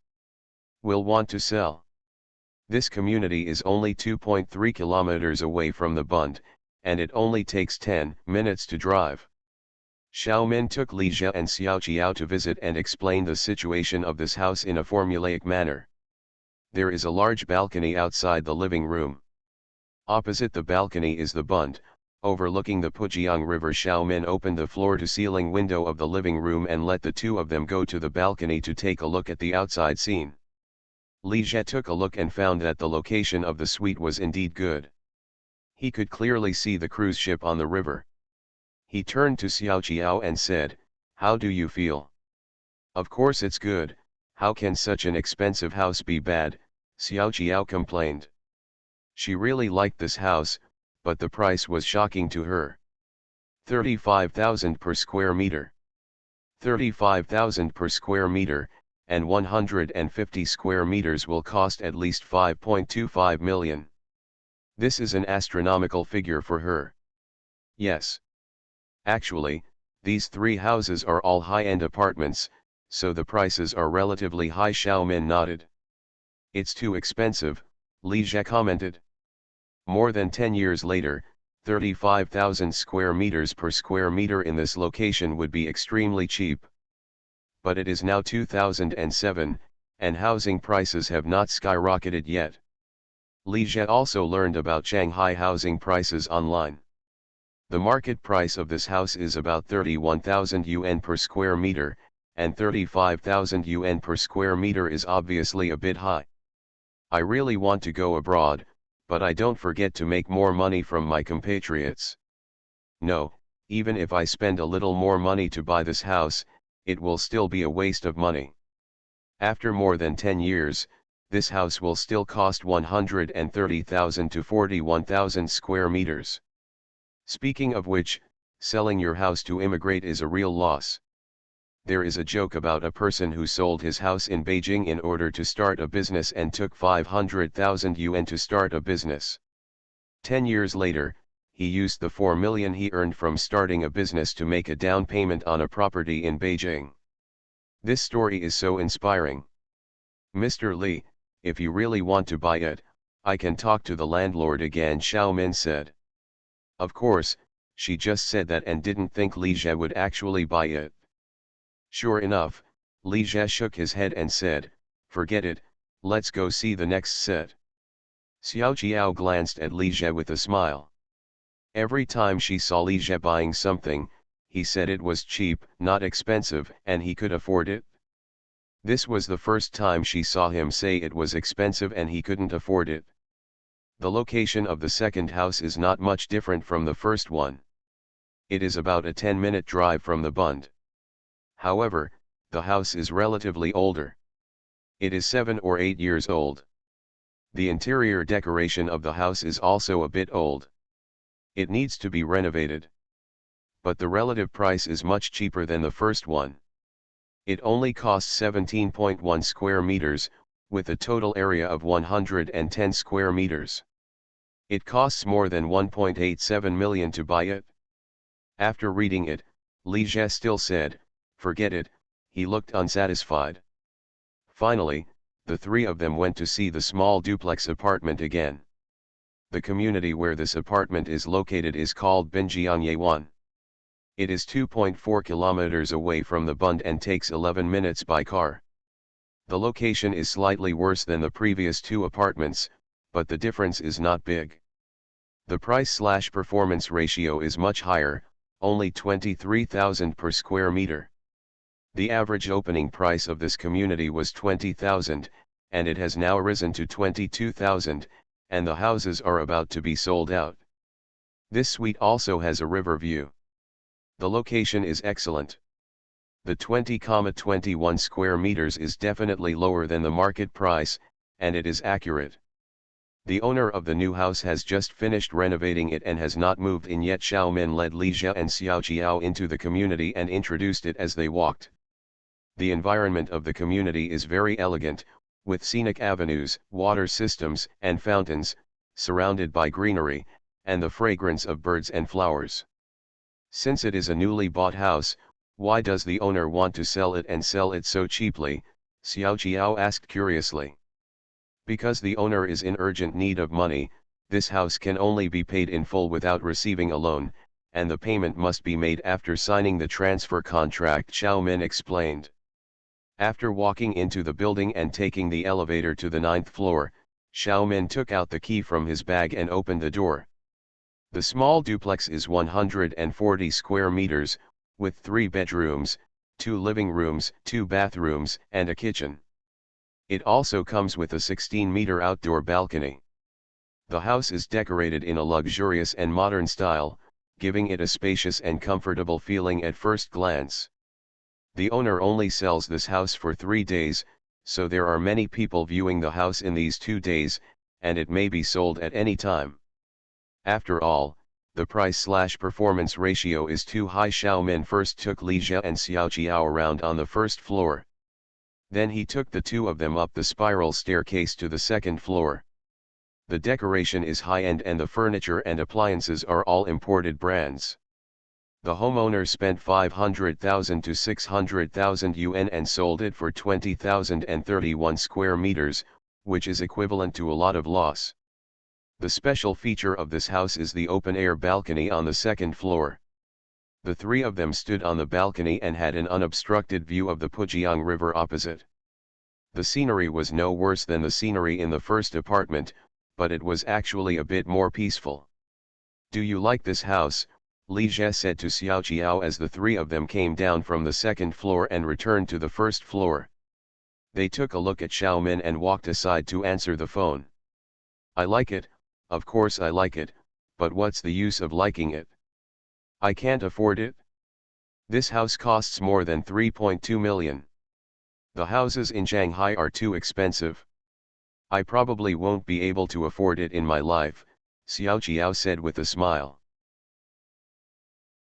Will want to sell. This community is only 2.3 kilometers away from the Bund, and it only takes 10 minutes to drive. Xiaomin took Li Jie and Xiao Qiao to visit and explain the situation of this house in a formulaic manner. There is a large balcony outside the living room. Opposite the balcony is the Bund, overlooking the Pujiang River. Xiaomin opened the floor-to-ceiling window of the living room and let the 2 of them go to the balcony to take a look at the outside scene. Li Jie took a look and found that the location of the suite was indeed good. He could clearly see the cruise ship on the river. He turned to Xiao Qiao and said, "How do you feel?" "Of course it's good, how can such an expensive house be bad?" Xiao Qiao complained. She really liked this house, but the price was shocking to her. 35,000 per square meter. 35,000 per square meter, and 150 square meters will cost at least 5.25 million. This is an astronomical figure for her. Yes. Actually, these 3 houses are all high-end apartments, so the prices are relatively high. Xiaomin nodded. It's too expensive, Li Jie commented. More than 10 years later, 35,000 square meters per square meter in this location would be extremely cheap. But it is now 2007, and housing prices have not skyrocketed yet. Li Jie also learned about Shanghai housing prices online. The market price of this house is about 31,000 yuan per square meter, and 35,000 yuan per square meter is obviously a bit high. I really want to go abroad, but I don't forget to make more money from my compatriots. No, even if I spend a little more money to buy this house, it will still be a waste of money. After more than 10 years, this house will still cost 130,000 to 41,000 square meters. Speaking of which, selling your house to immigrate is a real loss. There is a joke about a person who sold his house in Beijing in order to start a business and took 500,000 yuan to start a business. 10 years later, he used the 4 million he earned from starting a business to make a down payment on a property in Beijing. This story is so inspiring. Mr. Li, if you really want to buy it, I can talk to the landlord again, Xiao Min said. Of course, she just said that and didn't think Li Jie would actually buy it. Sure enough, Li Jie shook his head and said, "Forget it, let's go see the next set." Xiao Jiao glanced at Li Jie with a smile. Every time she saw Li Jie buying something, he said it was cheap, not expensive, and he could afford it. This was the first time she saw him say it was expensive and he couldn't afford it. The location of the second house is not much different from the first one. It is about a 10-minute drive from the Bund. However, the house is relatively older. It is 7 or 8 years old. The interior decoration of the house is also a bit old. It needs to be renovated. But the relative price is much cheaper than the first one. It only costs 17.1 square meters, with a total area of 110 square meters. It costs more than 1.87 million to buy it. After reading it, Li Jie still said, "Forget it," he looked unsatisfied. Finally, the three of them went to see the small duplex apartment again. The community where this apartment is located is called Binjiangye. It is 2.4 kilometers away from the Bund and takes 11 minutes by car. The location is slightly worse than the previous two apartments, but the difference is not big. The price/performance ratio is much higher, only 23,000 per square meter. The average opening price of this community was 20,000, and it has now risen to 22,000, and the houses are about to be sold out. This suite also has a river view. The location is excellent. The 20,21 square meters is definitely lower than the market price, and it is accurate. The owner of the new house has just finished renovating it and has not moved in yet. Xiao Min led Li Jie and Xiao Jiao into the community and introduced it as they walked. The environment of the community is very elegant, with scenic avenues, water systems, and fountains, surrounded by greenery, and the fragrance of birds and flowers. Since it is a newly bought house, why does the owner want to sell it and sell it so cheaply? Xiao Jiao asked curiously. Because the owner is in urgent need of money, this house can only be paid in full without receiving a loan, and the payment must be made after signing the transfer contract, Xiao Min explained. After walking into the building and taking the elevator to the 9th floor, Xiao Min took out the key from his bag and opened the door. The small duplex is 140 square meters, with 3 bedrooms, 2 living rooms, 2 bathrooms, and a kitchen. It also comes with a 16-meter outdoor balcony. The house is decorated in a luxurious and modern style, giving it a spacious and comfortable feeling at first glance. The owner only sells this house for 3 days, so there are many people viewing the house in these 2 days, and it may be sold at any time. After all, the price/performance ratio is too high. Xiao Min first took Li Jie and Xiao Jiao around on the first floor. Then he took the two of them up the spiral staircase to the second floor. The decoration is high-end and the furniture and appliances are all imported brands. The homeowner spent 500,000 to 600,000 yuan and sold it for 20,031 square meters, which is equivalent to a lot of loss. The special feature of this house is the open-air balcony on the second floor. The three of them stood on the balcony and had an unobstructed view of the Pujiang River opposite. The scenery was no worse than the scenery in the first apartment, but it was actually a bit more peaceful. "Do you like this house?" Li Jie said to Xiao Qiao as the three of them came down from the second floor and returned to the first floor. They took a look at Xiao Min and walked aside to answer the phone. "I like it, of course I like it, but what's the use of liking it? I can't afford it. This house costs more than 3.2 million. The houses in Shanghai are too expensive. I probably won't be able to afford it in my life," Xiao Qiao said with a smile.